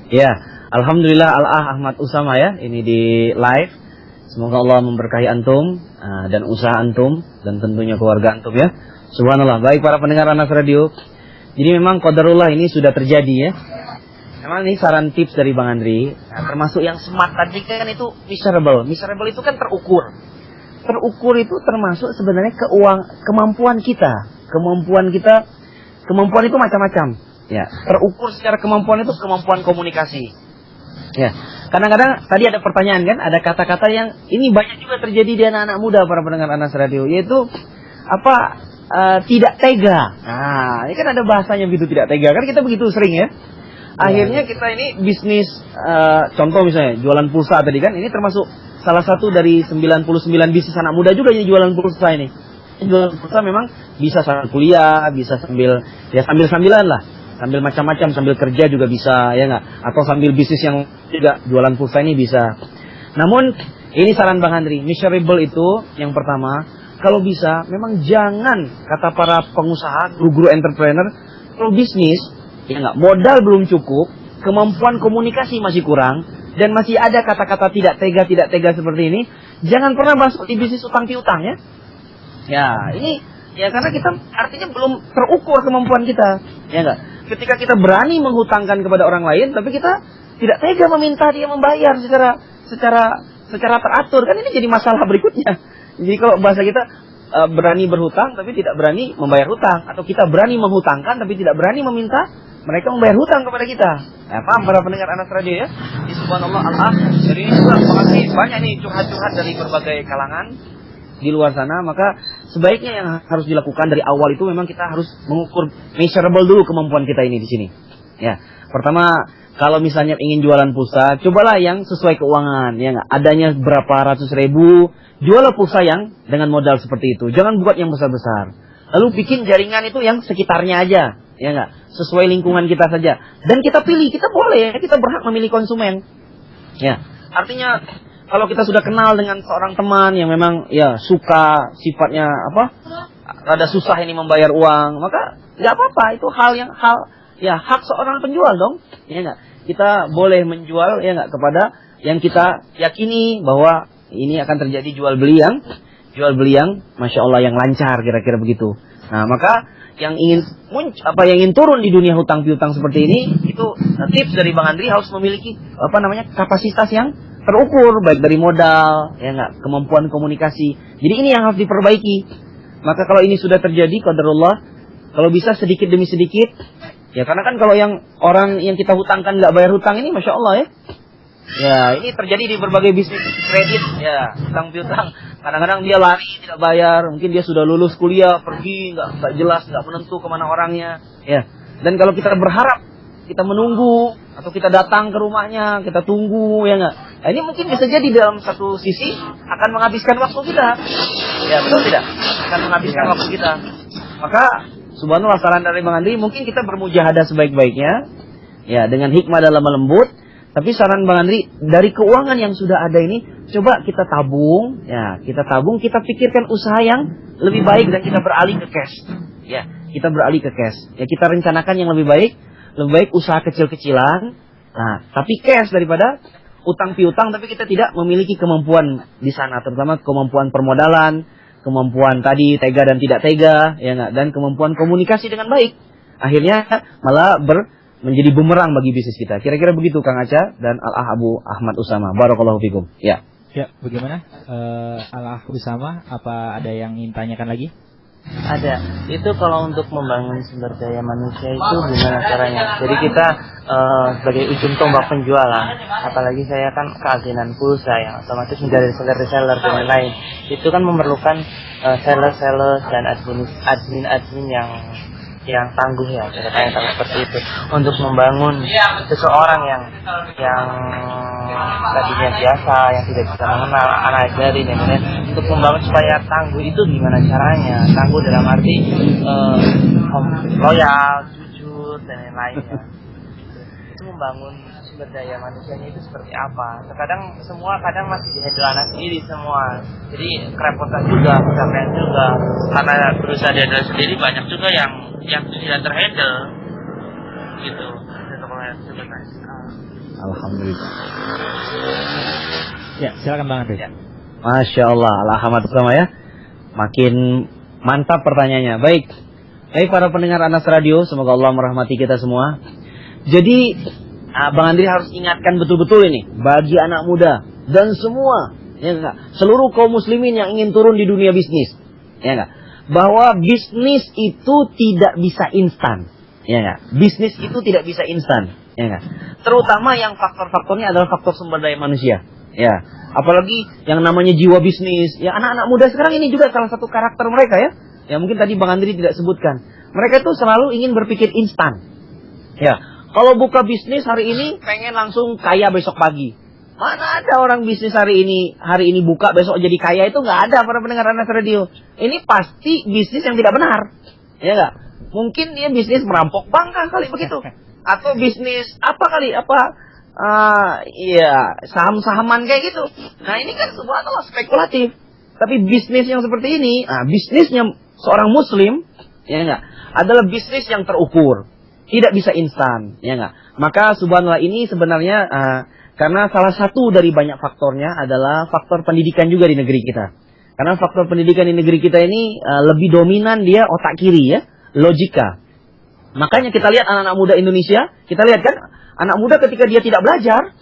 Ya, Alhamdulillah Al-Ah Ahmad Usama ya, ini di live. Semoga Allah memberkahi antum dan usaha antum dan tentunya keluarga antum ya. Subhanallah. Baik para pendengar Anas Radio. Jadi memang qadarullah ini sudah terjadi ya. Memang ini saran tips dari Bang Andri. Nah, termasuk yang smart tadi kan itu measurable. Measurable itu kan terukur. Terukur itu termasuk sebenarnya kemampuan kita. Kemampuan itu macam-macam. Ya, terukur secara kemampuan itu kemampuan komunikasi. Ya, kadang-kadang tadi ada pertanyaan kan, ada kata-kata yang ini banyak juga terjadi di anak-anak muda para pendengar Anas Radio, yaitu tidak tega. Nah, ini kan ada bahasanya begitu, tidak tega. Kan kita begitu sering ya. Akhirnya kita ini bisnis, contoh misalnya jualan pulsa tadi kan, ini termasuk salah satu dari 99 bisnis anak muda juga yang jualan pulsa ini. Jualan pulsa memang bisa sambil kuliah, bisa sambil-sambilan lah. Sambil macam-macam, sambil kerja juga bisa, ya nggak? Atau sambil bisnis yang juga jualan pulsa ini bisa. Namun, ini saran Bang Andri, measurable itu yang pertama, kalau bisa, memang jangan, kata para pengusaha, guru-guru entrepreneur, kalau bisnis, ya nggak, modal belum cukup, kemampuan komunikasi masih kurang, dan masih ada kata-kata tidak tega seperti ini, jangan pernah masuk di bisnis utang piutang ya. Ya, ini, ya karena kita artinya belum terukur kemampuan kita, ya nggak. Ketika kita berani menghutangkan kepada orang lain, tapi kita tidak tega meminta dia membayar secara teratur, kan ini jadi masalah berikutnya. Jadi kalau bahasa kita berani berhutang tapi tidak berani membayar hutang, atau kita berani menghutangkan tapi tidak berani meminta mereka membayar hutang kepada kita. Nah, paham para pendengar Anas Radio ya? Di subhanallah Allah. Jadi ini juga banyak nih curhat-curhat dari berbagai kalangan di luar sana, maka sebaiknya yang harus dilakukan dari awal itu memang kita harus mengukur measurable dulu kemampuan kita ini di sini. Ya, pertama kalau misalnya ingin jualan pulsa, cobalah yang sesuai keuangan, ya nggak? Adanya berapa ratus ribu, jualah pulsa yang dengan modal seperti itu. Jangan buat yang besar-besar. Lalu bikin jaringan itu yang sekitarnya aja, ya nggak? Sesuai lingkungan kita saja. Dan kita pilih, kita boleh, kita berhak memilih konsumen. Ya, artinya kalau kita sudah kenal dengan seorang teman yang memang ya suka sifatnya rada susah ini membayar uang, maka nggak apa-apa, itu hak seorang penjual dong, ya nggak? Kita boleh menjual ya nggak kepada yang kita yakini bahwa ini akan terjadi jual beli yang masya Allah yang lancar, kira-kira begitu. Nah, maka yang ingin turun di dunia hutang piutang seperti ini, itu tips dari Bang Andri harus memiliki kapasitas yang terukur, baik dari modal, ya nggak, kemampuan komunikasi. Jadi ini yang harus diperbaiki. Maka kalau ini sudah terjadi, qadarullah, kalau bisa sedikit demi sedikit, ya karena kan kalau yang orang yang kita hutangkan nggak bayar hutang ini, masya Allah ya. Ya, ini terjadi di berbagai bisnis kredit, ya, hutang piutang. Kadang-kadang dia lari tidak bayar, mungkin dia sudah lulus kuliah, pergi nggak jelas, nggak menentu kemana orangnya, ya. Dan kalau kita berharap, kita menunggu atau kita datang ke rumahnya, kita tunggu, ya nggak? Nah, ini mungkin bisa jadi dalam satu sisi akan menghabiskan waktu kita, ya betul tidak? Akan menghabiskan waktu kita. Maka subhanallah saran dari Bang Andri, mungkin kita bermujahadah sebaik-baiknya, ya dengan hikmah dalam melembut. Tapi saran Bang Andri, dari keuangan yang sudah ada ini, coba kita tabung, kita pikirkan usaha yang lebih baik dan kita beralih ke cash. Ya, kita beralih ke cash. Ya, kita rencanakan yang lebih baik usaha kecil-kecilan. Nah, tapi cash daripada utang piutang, tapi kita tidak memiliki kemampuan di sana, terutama kemampuan permodalan, kemampuan tadi tega dan tidak tega, ya nggak, dan kemampuan komunikasi dengan baik. Akhirnya malah menjadi bumerang bagi bisnis kita. Kira-kira begitu Kang Aca dan Al-Ah Abu Ahmad Usama. Barakallahu fikum. Ya. Ya, bagaimana? Al-Ah Usama, apa ada yang ingin tanyakan lagi? Ada. Itu kalau untuk membangun sumber daya manusia itu gimana caranya? Jadi kita sebagai ujung tombak penjualan, apalagi saya kan keagenan pulsa yang otomatis menjadi reseller dan lain-lain. Itu kan memerlukan seller dan admin yang tangguh ya, mereka yang tangguh seperti itu untuk membangun seseorang yang tadinya biasa, yang tidak bisa mengenal anak jari dan lain-lain, untuk membangun supaya tangguh itu gimana caranya? Tangguh dalam arti loyal, jujur dan lain-lainnya. Itu membangun sumber daya manusianya itu seperti apa? Terkadang kadang masih dihandle anak sendiri semua, jadi kerepotan juga, kecapean juga, karena berusaha dihandle sendiri, banyak juga yang tidak terhandle gitu. Alhamdulillah. Ya, silakan Bang Andri. Ya. Masya Allah, alhamdulillah bersama ya. Makin mantap pertanyaannya. Baik para pendengar Anas Radio, semoga Allah merahmati kita semua. Jadi Bang Andri harus ingatkan betul-betul ini bagi anak muda dan semua, ya enggak, seluruh kaum muslimin yang ingin turun di dunia bisnis, ya enggak, bahwa bisnis itu tidak bisa instan, ya enggak. Bisnis itu tidak bisa instan, ya enggak. Terutama yang faktor-faktornya adalah faktor sumber daya manusia, ya. Apalagi yang namanya jiwa bisnis, ya anak-anak muda sekarang ini juga salah satu karakter mereka ya. Ya mungkin tadi Bang Andri tidak sebutkan. Mereka itu selalu ingin berpikir instan, ya. Kalau buka bisnis hari ini pengen langsung kaya besok pagi. Mana ada orang bisnis hari ini buka besok jadi kaya, itu nggak ada para pendengar Anas Radio. Ini pasti bisnis yang tidak benar, ya nggak? Mungkin dia bisnis merampok bank kali begitu, atau bisnis saham-sahaman kayak gitu. Nah ini kan subhanallah spekulatif. Tapi bisnis yang seperti ini, bisnisnya seorang muslim, ya nggak, adalah bisnis yang terukur. Tidak bisa instan, ya enggak. Maka subhanallah ini sebenarnya karena salah satu dari banyak faktornya adalah faktor pendidikan juga di negeri kita. Karena faktor pendidikan di negeri kita ini lebih dominan dia otak kiri ya, logika. Makanya kita lihat anak-anak muda Indonesia, kita lihat kan anak muda ketika dia tidak belajar,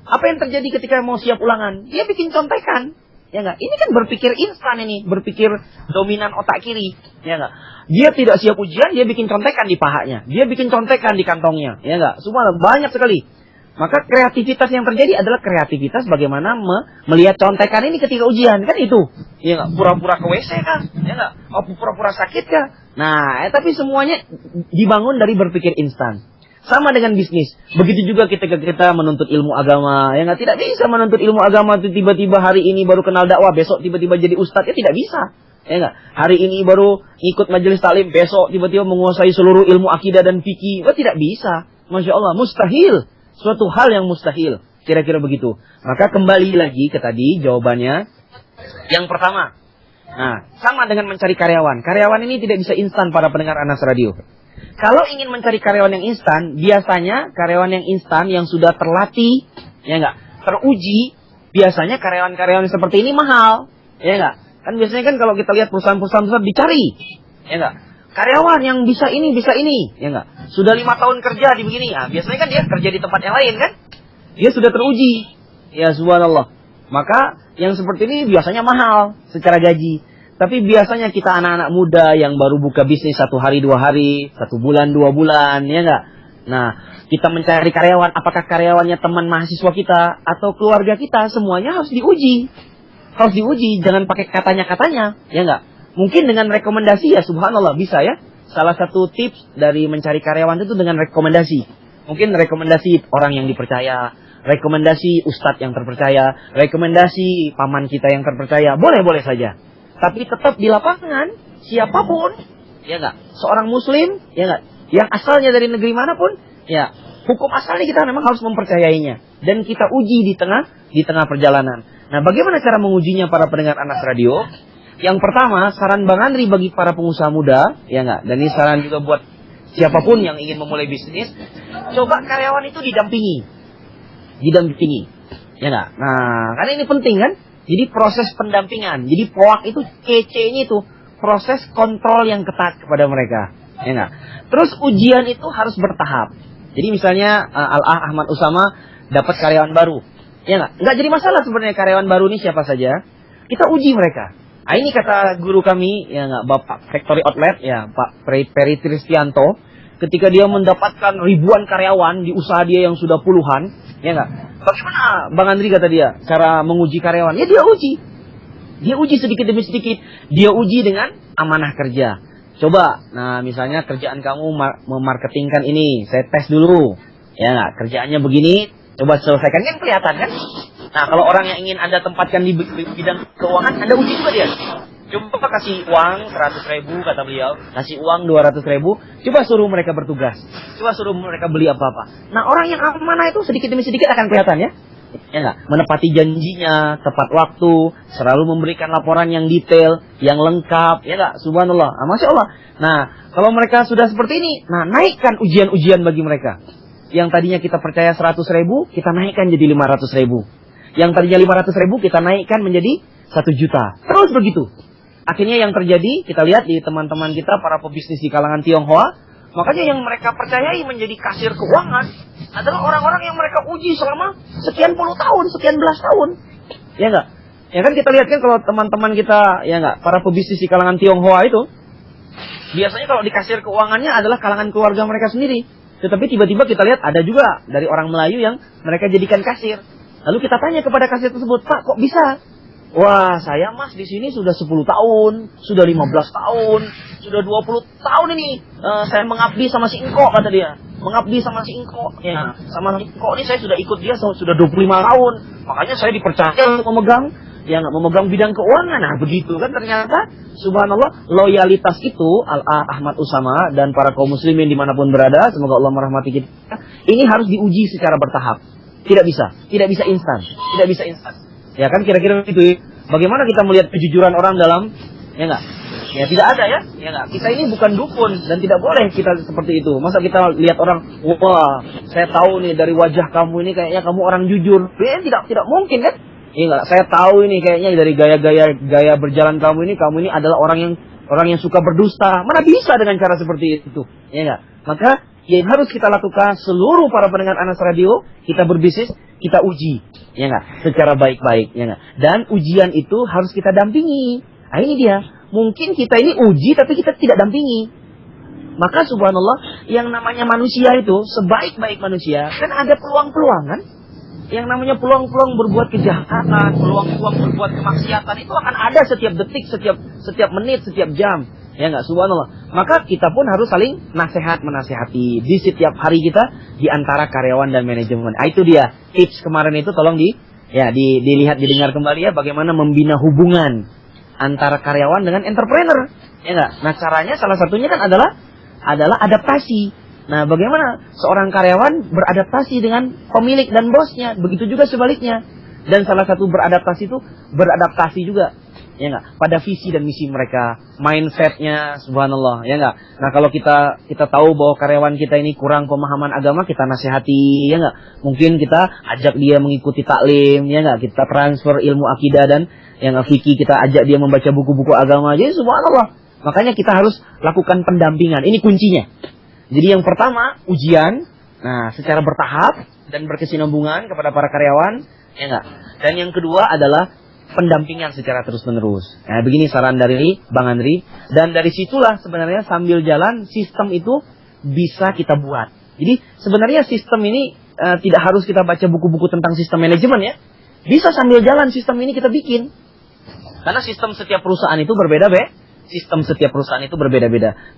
apa yang terjadi ketika mau siap ulangan? Dia bikin contekan. Ya enggak? Ini kan berpikir instan ini, berpikir dominan otak kiri, ya enggak? Dia tidak siap ujian, dia bikin contekan di pahanya, dia bikin contekan di kantongnya, ya enggak? Semua banyak sekali. Maka kreativitas yang terjadi adalah kreativitas bagaimana melihat contekan ini ketika ujian, kan itu. Ya enggak? Pura-pura ke WC kah? Ya enggak? Oh, pura-pura sakit kah? Nah, tapi semuanya dibangun dari berpikir instan. Sama dengan bisnis. Begitu juga ketika kita menuntut ilmu agama. Ya nggak, tidak bisa menuntut ilmu agama itu tiba-tiba hari ini baru kenal dakwah, besok tiba-tiba jadi ustadz. Ya tidak bisa. Ya nggak, hari ini baru ikut majelis taklim, besok tiba-tiba menguasai seluruh ilmu akidah dan fikih. Wah, tidak bisa. Masya Allah, mustahil. Suatu hal yang mustahil. Kira-kira begitu. Maka kembali lagi ke tadi jawabannya. Yang pertama. Nah, sama dengan mencari karyawan. Karyawan ini tidak bisa instan para pendengar Anas Radio. Kalau ingin mencari karyawan yang instan, biasanya karyawan yang instan yang sudah terlatih, ya enggak, teruji, biasanya karyawan-karyawan seperti ini mahal, ya enggak. Kan biasanya kan kalau kita lihat perusahaan-perusahaan besar dicari, ya enggak. Karyawan yang bisa ini, ya enggak. Sudah 5 tahun kerja di begini, ya biasanya kan dia kerja di tempat yang lain kan. Dia sudah teruji, ya subhanallah. Maka yang seperti ini biasanya mahal secara gaji. Tapi biasanya kita anak-anak muda yang baru buka bisnis 1 hari 2 hari, 1 bulan 2 bulan, ya enggak? Nah, kita mencari karyawan, apakah karyawannya teman mahasiswa kita atau keluarga kita, semuanya harus diuji. Harus diuji, jangan pakai katanya-katanya, ya enggak? Mungkin dengan rekomendasi ya subhanallah bisa ya. Salah satu tips dari mencari karyawan itu dengan rekomendasi. Mungkin rekomendasi orang yang dipercaya, rekomendasi ustadz yang terpercaya, rekomendasi paman kita yang terpercaya, boleh-boleh saja. Tapi tetap di lapangan, siapapun, ya enggak, seorang muslim, ya enggak, yang asalnya dari negeri manapun, ya, hukum asalnya kita memang harus mempercayainya. Dan kita uji di tengah perjalanan. Nah, bagaimana cara mengujinya para pendengar Anas Radio? Yang pertama, saran Bang Andri bagi para pengusaha muda, ya enggak, dan ini saran juga buat siapapun yang ingin memulai bisnis, coba karyawan itu didampingi, ya enggak. Nah, karena ini penting kan? Jadi proses pendampingan. Jadi POAK itu kece-nya itu proses kontrol yang ketat kepada mereka. Ya enggak? Terus ujian itu harus bertahap. Jadi misalnya Al-Ah Ahmad Usama dapat karyawan baru. Ya enggak? Enggak jadi masalah sebenarnya karyawan baru ini siapa saja. Kita uji mereka. Nah, ini kata guru kami, ya enggak, Bapak Factory Outlet, ya Pak Peri Tristianto. Ketika dia mendapatkan ribuan karyawan di usaha dia yang sudah puluhan, ya enggak? Bagaimana Bang Andri kata dia cara menguji karyawan? Ya dia uji sedikit demi sedikit. Dia uji dengan amanah kerja. Coba, nah misalnya kerjaan kamu memarketingkan ini, saya tes dulu. Ya nggak, kerjaannya begini, coba selesaikan, kan kelihatan kan? Nah, kalau orang yang ingin Anda tempatkan di bidang keuangan, Anda uji juga dia. Coba kasih uang 100.000 kata beliau, kasih uang 200.000, coba suruh mereka bertugas, coba suruh mereka beli apa-apa. Nah, orang yang amanah itu sedikit demi sedikit akan kelihatan ya. Ya nggak, menepati janjinya, tepat waktu, selalu memberikan laporan yang detail, yang lengkap, ya nggak, subhanallah, masya Allah. Nah, kalau mereka sudah seperti ini, nah naikkan ujian-ujian bagi mereka. Yang tadinya kita percaya 100.000, kita naikkan jadi 500.000. Yang tadinya 500.000, kita naikkan menjadi 1 juta. Terus begitu. Akhirnya yang terjadi, kita lihat di teman-teman kita, para pebisnis di kalangan Tionghoa, makanya yang mereka percayai menjadi kasir keuangan adalah orang-orang yang mereka uji selama sekian puluh tahun, sekian belas tahun. Ya enggak? Ya kan kita lihat kan kalau teman-teman kita, ya enggak, para pebisnis di kalangan Tionghoa itu, biasanya kalau di kasir keuangannya adalah kalangan keluarga mereka sendiri. Tetapi tiba-tiba kita lihat ada juga dari orang Melayu yang mereka jadikan kasir. Lalu kita tanya kepada kasir tersebut, Pak, kok bisa? Wah, saya mas di sini sudah 10 tahun, sudah 15 tahun, sudah 20 tahun ini. Saya mengabdi sama si Engko, kata dia. Mengabdi sama si Engko. Ya, sama si Engko ini saya sudah ikut dia sudah 25 tahun. Makanya saya dipercaya untuk memegang bidang keuangan. Nah, begitu kan ternyata, subhanallah, loyalitas itu, Ahmad Usama dan para kaum muslimin dimanapun berada, semoga Allah merahmati kita, ini harus diuji secara bertahap. Tidak bisa instan. Ya kan kira-kira itu. Bagaimana kita melihat kejujuran orang dalam, ya enggak? Ya tidak ada ya. Ya enggak? Kita ini bukan dukun dan tidak boleh kita seperti itu. Masa kita lihat orang, wah, saya tahu nih dari wajah kamu ini kayaknya kamu orang jujur. Ya, tidak mungkin kan? Ya enggak, saya tahu ini kayaknya dari gaya berjalan kamu ini adalah orang yang suka berdusta. Mana bisa dengan cara seperti itu? Ya enggak? Maka yang harus kita lakukan seluruh para pendengar Anas Radio, kita berbisnis, kita uji, ya enggak, secara baik-baik, ya enggak. Dan ujian itu harus kita dampingi. Nah, ini dia. Mungkin kita ini uji tapi kita tidak dampingi. Maka subhanallah, yang namanya manusia itu sebaik-baik manusia kan ada peluang-peluang kan? Yang namanya peluang-peluang berbuat kejahatan, peluang-peluang berbuat kemaksiatan itu akan ada setiap detik, setiap menit, setiap jam. Ya enggak, subhanallah. Maka kita pun harus saling menasehati di setiap hari kita di antara karyawan dan manajemen. Itu dia tips kemarin itu, tolong dilihat, didengar kembali ya, bagaimana membina hubungan antara karyawan dengan entrepreneur. Ya enggak? Nah, caranya salah satunya kan adalah adaptasi. Nah, bagaimana seorang karyawan beradaptasi dengan pemilik dan bosnya, begitu juga sebaliknya. Dan salah satu beradaptasi juga, ya enggak, pada visi dan misi mereka, mindsetnya, subhanallah, ya enggak. Nah, kalau kita tahu bahwa karyawan kita ini kurang pemahaman agama, kita nasihati, ya enggak. Mungkin kita ajak dia mengikuti taklim, ya enggak. Kita transfer ilmu akidah dan yang fikih, kita ajak dia membaca buku-buku agama. Jadi subhanallah, makanya kita harus lakukan pendampingan. Ini kuncinya. Jadi yang pertama ujian, nah secara bertahap dan berkesinambungan kepada para karyawan, ya enggak. Dan yang kedua adalah pendampingan secara terus-menerus. Nah, begini saran dari Bang Andri. Dan dari situlah sebenarnya sambil jalan sistem itu bisa kita buat. Jadi sebenarnya sistem ini tidak harus kita baca buku-buku tentang sistem manajemen ya. Bisa sambil jalan sistem ini kita bikin. Karena sistem setiap perusahaan itu berbeda-beda.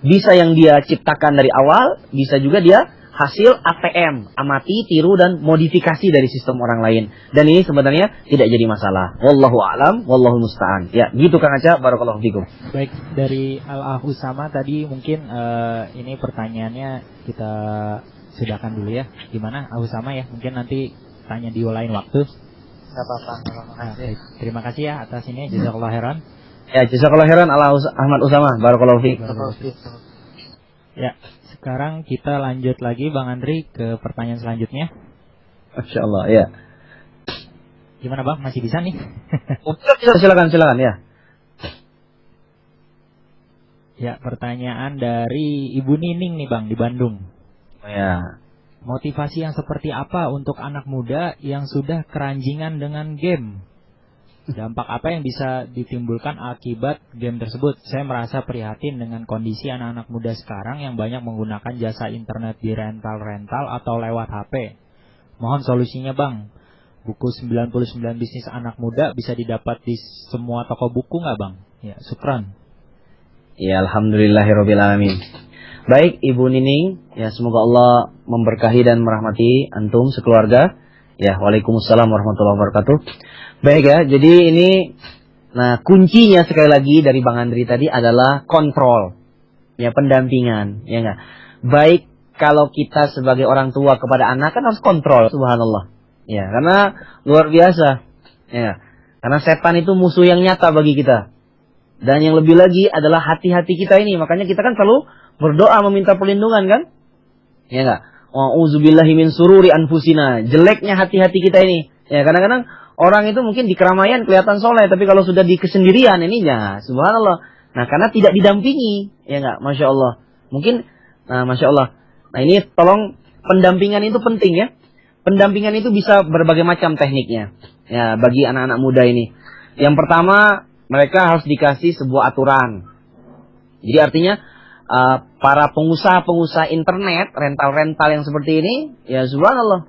Bisa yang dia ciptakan dari awal, bisa juga dia hasil ATM, amati, tiru, dan modifikasi dari sistem orang lain. Dan ini sebenarnya tidak jadi masalah. Wallahu a'lam, wallahu musta'an. Ya, gitu Kang Aca, barakallahu fikum. Baik, dari Al-Ah Usama tadi mungkin ini pertanyaannya kita sudahkan dulu ya. Gimana Usama ya? Mungkin nanti tanya di lain waktu. Enggak apa-apa. Terima kasih ya atas ini, jazakallahu khairan. Ya, jazakallahu khairan Ahmad Usama, barakallahu fiik. Ya, sekarang kita lanjut lagi Bang Andri ke pertanyaan selanjutnya. Masya Allah, ya. Gimana Bang, masih bisa nih? Silakan ya. Ya, pertanyaan dari Ibu Nining nih Bang, di Bandung. Oh, ya. Motivasi yang seperti apa untuk anak muda yang sudah keranjingan dengan game? Dampak apa yang bisa ditimbulkan akibat game tersebut? Saya merasa prihatin dengan kondisi anak-anak muda sekarang yang banyak menggunakan jasa internet di rental-rental atau lewat HP. Mohon solusinya Bang. Buku 99 bisnis anak muda bisa didapat di semua toko buku nggak Bang? Ya, syukran. Ya, alhamdulillahirabbil alamin. Baik, Ibu Nining, ya semoga Allah memberkahi dan merahmati antum sekeluarga. Ya, waalaikumsalam warahmatullahi wabarakatuh. Baik ya, jadi ini nah kuncinya sekali lagi dari Bang Andri tadi adalah kontrol. Ya, pendampingan, ya enggak? Baik kalau kita sebagai orang tua kepada anak kan harus kontrol, subhanallah. Ya, karena luar biasa. Ya. Karena setan itu musuh yang nyata bagi kita. Dan yang lebih lagi adalah hati-hati kita ini. Makanya kita kan selalu berdoa meminta perlindungan kan? Ya enggak? Wa'udzubillahi min sururi anfusina. Jeleknya hati-hati kita ini. Ya, kadang-kadang orang itu mungkin di keramaian kelihatan soleh, tapi kalau sudah di kesendirian ini ya, subhanallah. Nah, karena tidak didampingi, ya enggak? Masya Allah. Mungkin, nah, Masya Allah. Nah, ini tolong pendampingan itu penting ya. Pendampingan itu bisa berbagai macam tekniknya. Ya, bagi anak-anak muda ini. Yang pertama, mereka harus dikasih sebuah aturan. Jadi artinya para pengusaha-pengusaha internet, rental-rental yang seperti ini, ya subhanallah,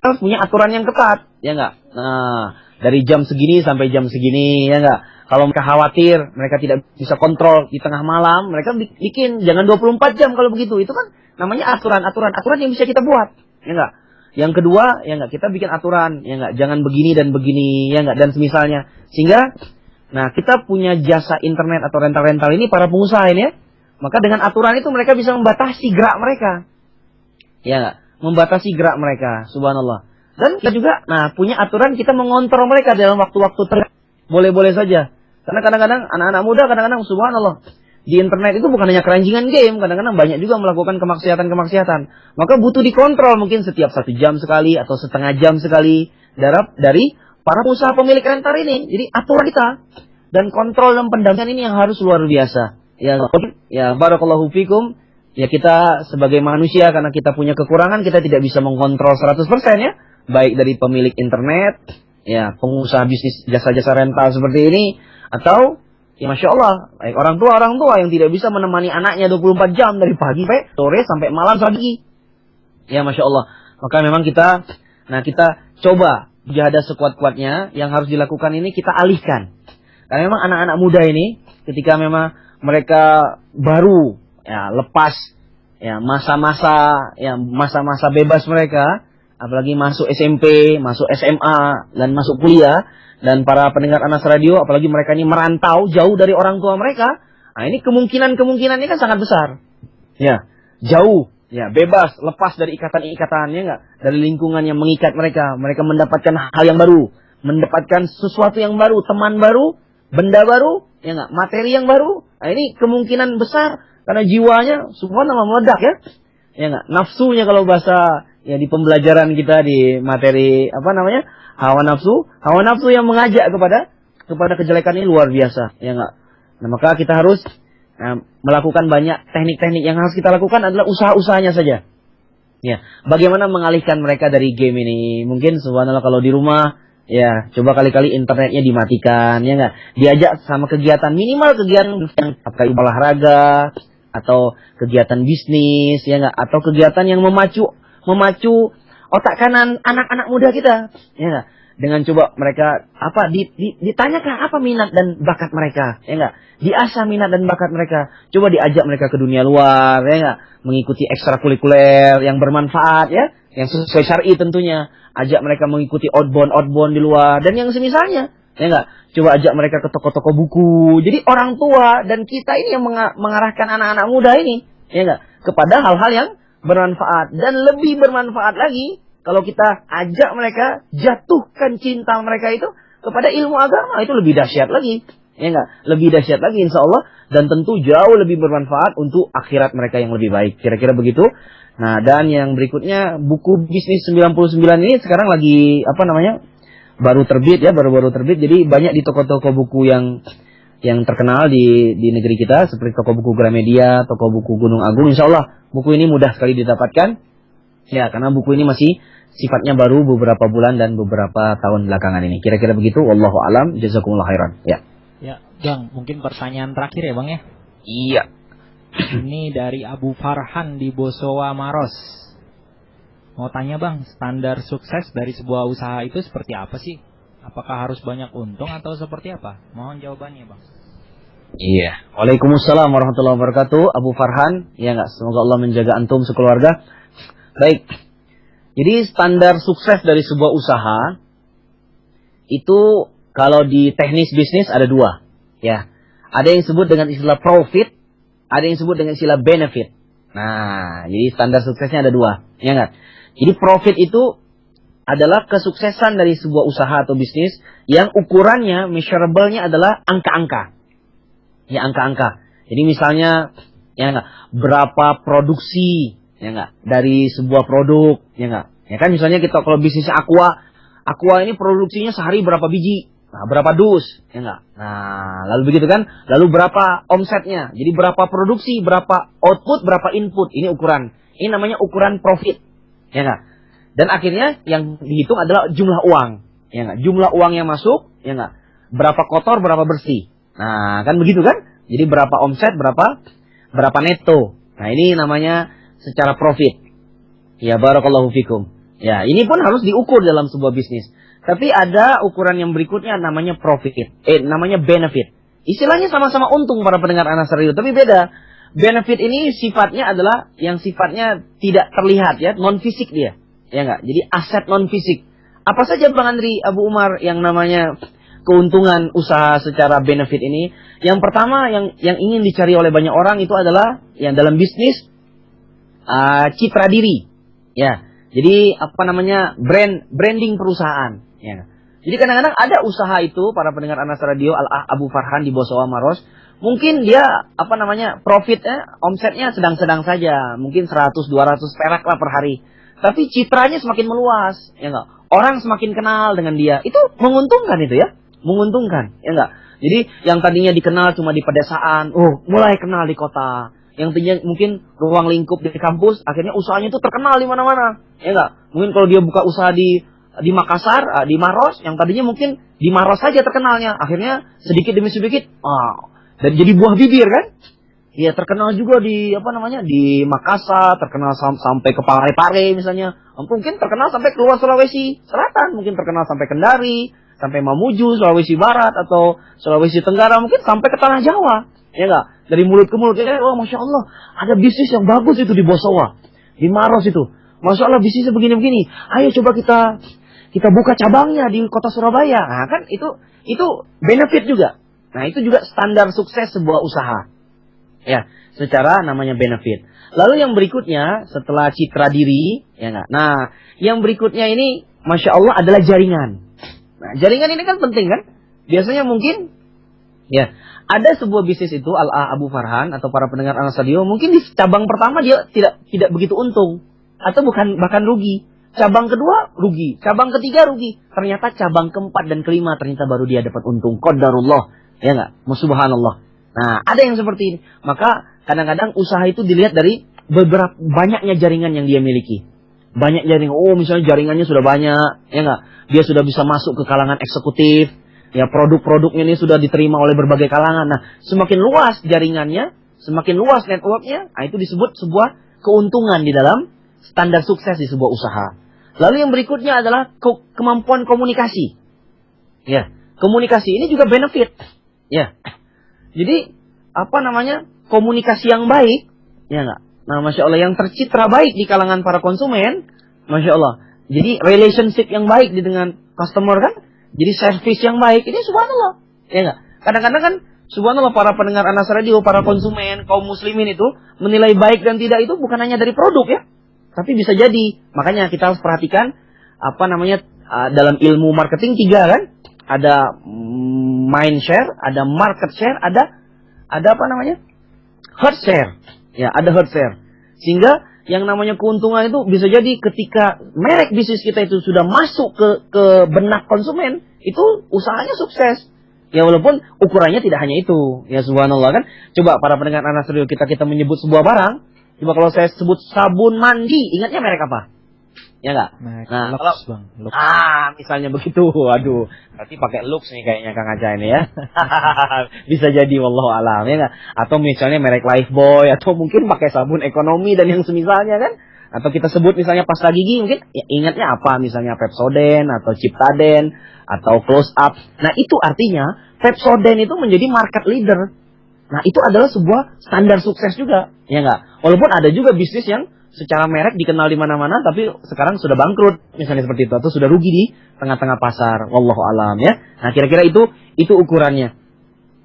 harus punya aturan yang ketat, ya enggak? Nah, dari jam segini sampai jam segini, ya enggak? Kalau mereka khawatir, mereka tidak bisa kontrol di tengah malam, mereka bikin jangan 24 jam kalau begitu. Itu kan namanya aturan yang bisa kita buat, ya enggak? Yang kedua, ya enggak, kita bikin aturan, ya enggak, jangan begini dan begini, ya enggak, dan semisalnya. Sehingga nah, kita punya jasa internet atau rental-rental ini para pengusaha ini ya. Maka dengan aturan itu mereka bisa membatasi gerak mereka. Ya enggak? Membatasi gerak mereka, subhanallah. Dan kita juga nah punya aturan kita mengontrol mereka dalam waktu-waktu boleh-boleh saja. Karena kadang-kadang anak-anak muda kadang-kadang subhanallah di internet itu bukan hanya keranjingan game, kadang-kadang banyak juga melakukan kemaksiatan-kemaksiatan. Maka butuh dikontrol mungkin setiap 1 jam sekali atau setengah jam sekali dari para pengusaha pemilik rental ini. Jadi aturan kita dan kontrol dan pendampingan ini yang harus luar biasa. Ya barakallahu fikum. Ya kita sebagai manusia karena kita punya kekurangan, kita tidak bisa mengontrol 100% ya. Baik dari pemilik internet, ya pengusaha bisnis jasa-jasa rental seperti ini, atau ya Masya Allah, baik orang tua yang tidak bisa menemani anaknya 24 jam dari pagi sampai sore sampai malam pagi. Ya Masya Allah. Maka memang kita coba jihad sekuat-kuatnya yang harus dilakukan ini kita alihkan. Karena memang anak-anak muda ini ketika memang mereka baru ya lepas ya masa-masa bebas mereka, apalagi masuk SMP, masuk SMA dan masuk kuliah, dan para pendengar Anas Radio apalagi mereka ini merantau jauh dari orang tua mereka. Nah, ini kemungkinannya kan sangat besar. Ya, jauh, ya bebas, lepas dari ikatan-ikatannya enggak, dari lingkungan yang mengikat mereka. Mereka mendapatkan hal yang baru, mendapatkan sesuatu yang baru, teman baru, benda baru, ya enggak, materi yang baru. Nah, ini kemungkinan besar karena jiwanya subhanallah meledak ya. Ya enggak, nafsunya kalau bahasa ya di pembelajaran kita di materi hawa nafsu yang mengajak kepada kejelekan ini luar biasa, ya enggak. Nah, maka kita harus melakukan banyak teknik-teknik. Yang harus kita lakukan adalah usaha-usahanya saja. Ya, bagaimana mengalihkan mereka dari game ini? Mungkin subhanallah kalau di rumah ya coba kali-kali internetnya dimatikan, ya enggak. Diajak sama kegiatan, minimal kegiatan yang olahraga atau kegiatan bisnis, ya enggak, atau kegiatan yang memacu otak kanan anak-anak muda kita, ya enggak. Dengan coba mereka ditanyakan apa minat dan bakat mereka, ya enggak. Diasah minat dan bakat mereka. Coba diajak mereka ke dunia luar, ya enggak. Mengikuti ekstrakurikuler yang bermanfaat ya, yang sesuai syar'i tentunya. Ajak mereka mengikuti outbound di luar dan yang semisalnya, ya enggak. Coba ajak mereka ke toko-toko buku. Jadi orang tua dan kita ini yang mengarahkan anak-anak muda ini, ya enggak, kepada hal-hal yang bermanfaat. Dan lebih bermanfaat lagi kalau kita ajak mereka, jatuhkan cinta mereka itu kepada ilmu agama, itu lebih dahsyat lagi. Ya enggak? Lebih dahsyat lagi insya Allah. Dan tentu jauh lebih bermanfaat untuk akhirat mereka yang lebih baik. Kira-kira begitu. Nah, dan yang berikutnya, buku bisnis 99 ini sekarang lagi, baru terbit ya, baru terbit. Jadi banyak di toko-toko buku yang terkenal di negeri kita. Seperti toko buku Gramedia, toko buku Gunung Agung. Insya Allah buku ini mudah sekali didapatkan. Ya, karena buku ini masih sifatnya baru beberapa bulan dan beberapa tahun belakangan ini. Kira-kira begitu. Wallahu alam. Jazakumullah khairan. Ya. Ya, Bang, mungkin pertanyaan terakhir ya, Bang ya. Iya. Ini dari Abu Farhan di Bosowa Maros. Mau tanya, Bang, standar sukses dari sebuah usaha itu seperti apa sih? Apakah harus banyak untung atau seperti apa? Mohon jawabannya, Bang. Iya. Waalaikumsalam warahmatullahi wabarakatuh. Abu Farhan, ya nggak? Semoga Allah menjaga antum sekeluarga. Baik. Jadi standar sukses dari sebuah usaha itu kalau di teknis bisnis ada dua, ya. Ada yang disebut dengan istilah profit, ada yang disebut dengan istilah benefit. Nah, jadi standar suksesnya ada dua, ya nggak? Jadi profit itu adalah kesuksesan dari sebuah usaha atau bisnis yang ukurannya, measurable-nya adalah angka-angka. Ya, angka-angka. Jadi misalnya, ya nggak, berapa produksi, ya nggak, dari sebuah produk, ya nggak. Ya kan misalnya kita kalau bisnisnya aqua ini produksinya sehari berapa biji, nah, berapa dus, ya nggak. Nah, lalu begitu kan, lalu berapa omsetnya, jadi berapa produksi, berapa output, berapa input, ini ukuran. Ini namanya ukuran profit, ya nggak. Dan akhirnya yang dihitung adalah jumlah uang, ya nggak, jumlah uang yang masuk, ya nggak, berapa kotor, berapa bersih. Nah, kan begitu kan? Jadi berapa omset, berapa neto. Nah, ini namanya secara profit. Ya, barakallahu fikum. Ya, ini pun harus diukur dalam sebuah bisnis. Tapi ada ukuran yang berikutnya namanya profit. Namanya benefit. Istilahnya sama-sama untung para pendengar Anas Radio, tapi beda. Benefit ini sifatnya adalah yang sifatnya tidak terlihat, ya, non fisik dia. Ya enggak? Jadi aset non fisik. Apa saja Bang Andri, Abu Umar, yang namanya keuntungan usaha secara benefit ini? Yang pertama yang ingin dicari oleh banyak orang itu adalah yang dalam bisnis citra diri. Ya. Jadi apa namanya? Branding perusahaan, ya. Jadi kadang-kadang ada usaha itu para pendengar Anas Radio Abu Farhan di Bosowa Maros, mungkin dia apa namanya? Profitnya, omsetnya sedang-sedang saja, mungkin 100-200 perak lah per hari. Tapi citranya semakin meluas, ya enggak? Orang semakin kenal dengan dia. Itu menguntungkan itu, ya. Menguntungkan, ya enggak? Jadi yang tadinya dikenal cuma di pedesaan, mulai kenal di kota. Yang tadinya mungkin ruang lingkup di kampus, akhirnya usahanya itu terkenal di mana-mana, ya enggak? Mungkin kalau dia buka usaha di Makassar, di Maros, yang tadinya mungkin di Maros saja terkenalnya, akhirnya sedikit demi sedikit, dan jadi buah bibir kan? Ya terkenal juga di di Makassar, terkenal sampai ke Parepare misalnya, mungkin terkenal sampai keluar Sulawesi Selatan, mungkin terkenal sampai Kendari, sampai Mamuju, Sulawesi Barat atau Sulawesi Tenggara, mungkin sampai ke tanah Jawa, ya enggak? Dari mulut ke mulut, masya Allah, ada bisnis yang bagus itu di Bosowa, di Maros itu, masya Allah bisnisnya begini-begini. Ayo coba kita buka cabangnya di kota Surabaya. Nah kan itu benefit juga. Nah itu juga standar sukses sebuah usaha. Ya, secara namanya benefit. Lalu yang berikutnya setelah citra diri, ya enggak. Nah, yang berikutnya ini masya Allah adalah jaringan. Nah, jaringan ini kan penting kan? Biasanya mungkin ya, ada sebuah bisnis itu Abu Farhan atau para pendengar Anas Radio, mungkin di cabang pertama dia tidak begitu untung atau bahkan rugi. Cabang kedua rugi, cabang ketiga rugi. Ternyata cabang keempat dan kelima ternyata baru dia dapat untung. Qadarullah, ya enggak? Subhanallah. Nah, ada yang seperti ini. Maka kadang-kadang usaha itu dilihat dari banyaknya jaringan yang dia miliki. Banyak jaringan. Misalnya jaringannya sudah banyak, ya enggak? Dia sudah bisa masuk ke kalangan eksekutif. Ya, produk-produknya ini sudah diterima oleh berbagai kalangan. Nah, semakin luas jaringannya, semakin luas networknya, itu disebut sebuah keuntungan di dalam standar sukses di sebuah usaha. Lalu yang berikutnya adalah kemampuan komunikasi. Ya, komunikasi ini juga benefit. Ya. Jadi, komunikasi yang baik, ya enggak? Nah, masya Allah, yang tercitra baik di kalangan para konsumen, masya Allah. Jadi, relationship yang baik dengan customer kan? Jadi, service yang baik, ini subhanallah, ya enggak? Kadang-kadang kan, subhanallah, para pendengar Anas Radio, para konsumen, kaum muslimin itu, menilai baik dan tidak itu bukan hanya dari produk ya. Tapi bisa jadi, makanya kita harus perhatikan, dalam ilmu marketing 3 kan? Ada mind share, ada market share, ada herd share. Ya, ada herd share. Sehingga yang namanya keuntungan itu bisa jadi ketika merek bisnis kita itu sudah masuk ke benak konsumen, itu usahanya sukses. Ya walaupun ukurannya tidak hanya itu. Ya subhanallah kan. Coba para pendengar Anas Radio kita menyebut sebuah barang. Coba kalau saya sebut sabun mandi, ingatnya merek apa? Ya enggak? Nah, Lux, kalau Bang. Lux. misalnya begitu, waduh, berarti pakai Lux nih kayaknya Kang Aca ini ya. Bisa jadi wallahu alam ya enggak? Atau misalnya merek Lifebuoy atau mungkin pakai sabun ekonomi dan yang semisalnya kan? Atau kita sebut misalnya pasta gigi, mungkin ya, ingatnya apa? Misalnya Pepsodent atau Ciptaden atau Close Up. Nah, itu artinya Pepsodent itu menjadi market leader. Nah, itu adalah sebuah standar sukses juga, ya nggak? Walaupun ada juga bisnis yang secara merek dikenal di mana-mana, tapi sekarang sudah bangkrut, misalnya seperti itu, atau sudah rugi di tengah-tengah pasar. Wallahu alam, ya. Nah, kira-kira itu ukurannya.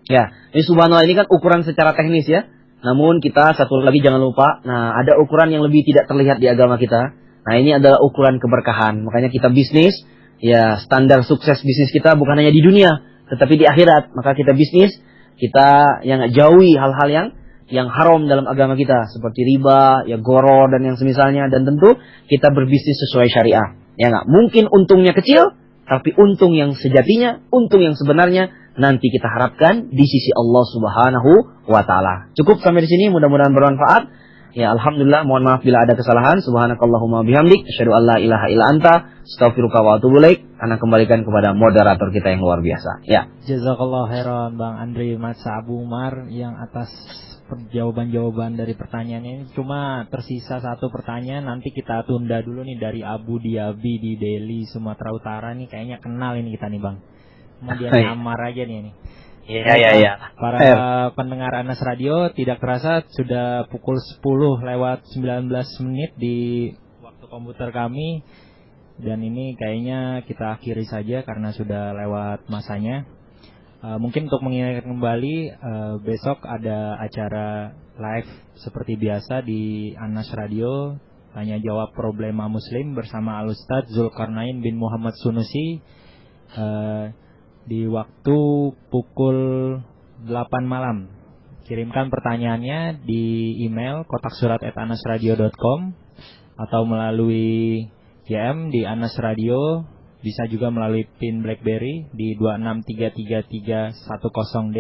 Ya, ini subhanallah, ini kan ukuran secara teknis ya. Namun kita satu lagi jangan lupa, nah ada ukuran yang lebih tidak terlihat di agama kita. Nah, ini adalah ukuran keberkahan. Makanya kita bisnis, ya standar sukses bisnis kita bukan hanya di dunia, tetapi di akhirat. Maka kita bisnis, kita yang jauhi hal-hal yang haram dalam agama kita, seperti riba, ya goro dan yang semisalnya, dan tentu kita berbisnis sesuai syariah. Ya nggak mungkin untungnya kecil, tapi untung yang sejatinya, untung yang sebenarnya nanti kita harapkan di sisi Allah Subhanahu wa taala. Cukup sampai di sini, mudah-mudahan bermanfaat. Ya, alhamdulillah, mohon maaf bila ada kesalahan. Subhanakallahumma bihamdik, asyhadu an la ilaha illa anta, astaghfiruka wa atubu ilaik. Ana kembalikan kepada moderator kita yang luar biasa. Ya. Jazakallahu khairan Bang Andri Masa Abu Umar yang atas jawaban-jawaban dari pertanyaan ini. Cuma tersisa satu pertanyaan, nanti kita tunda dulu nih, dari Abu Diabi di Delhi, Sumatera Utara nih, kayaknya kenal ini kita nih Bang. Kemudian nyamar aja nih. Iya. Para pendengar Anas Radio, tidak terasa sudah pukul 10:19 di waktu komputer kami. Dan ini kayaknya kita akhiri saja karena sudah lewat masanya. Mungkin untuk mengingatkan kembali, besok ada acara live seperti biasa di Anas Radio, tanya jawab problema muslim bersama Al-Ustadz Zulkarnain bin Muhammad Sunusi, di waktu pukul 8 malam. Kirimkan pertanyaannya di email kotaksurat@anasradio.com atau melalui DM di Anas Radio. Bisa juga melalui PIN BlackBerry di 2633310D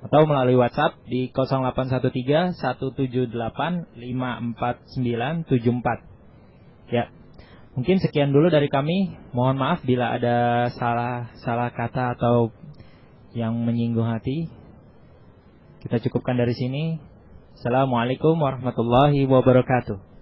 atau melalui WhatsApp di 0813-178-54974. Ya, mungkin sekian dulu dari kami. Mohon maaf bila ada salah kata atau yang menyinggung hati. Kita cukupkan dari sini. Assalamualaikum warahmatullahi wabarakatuh.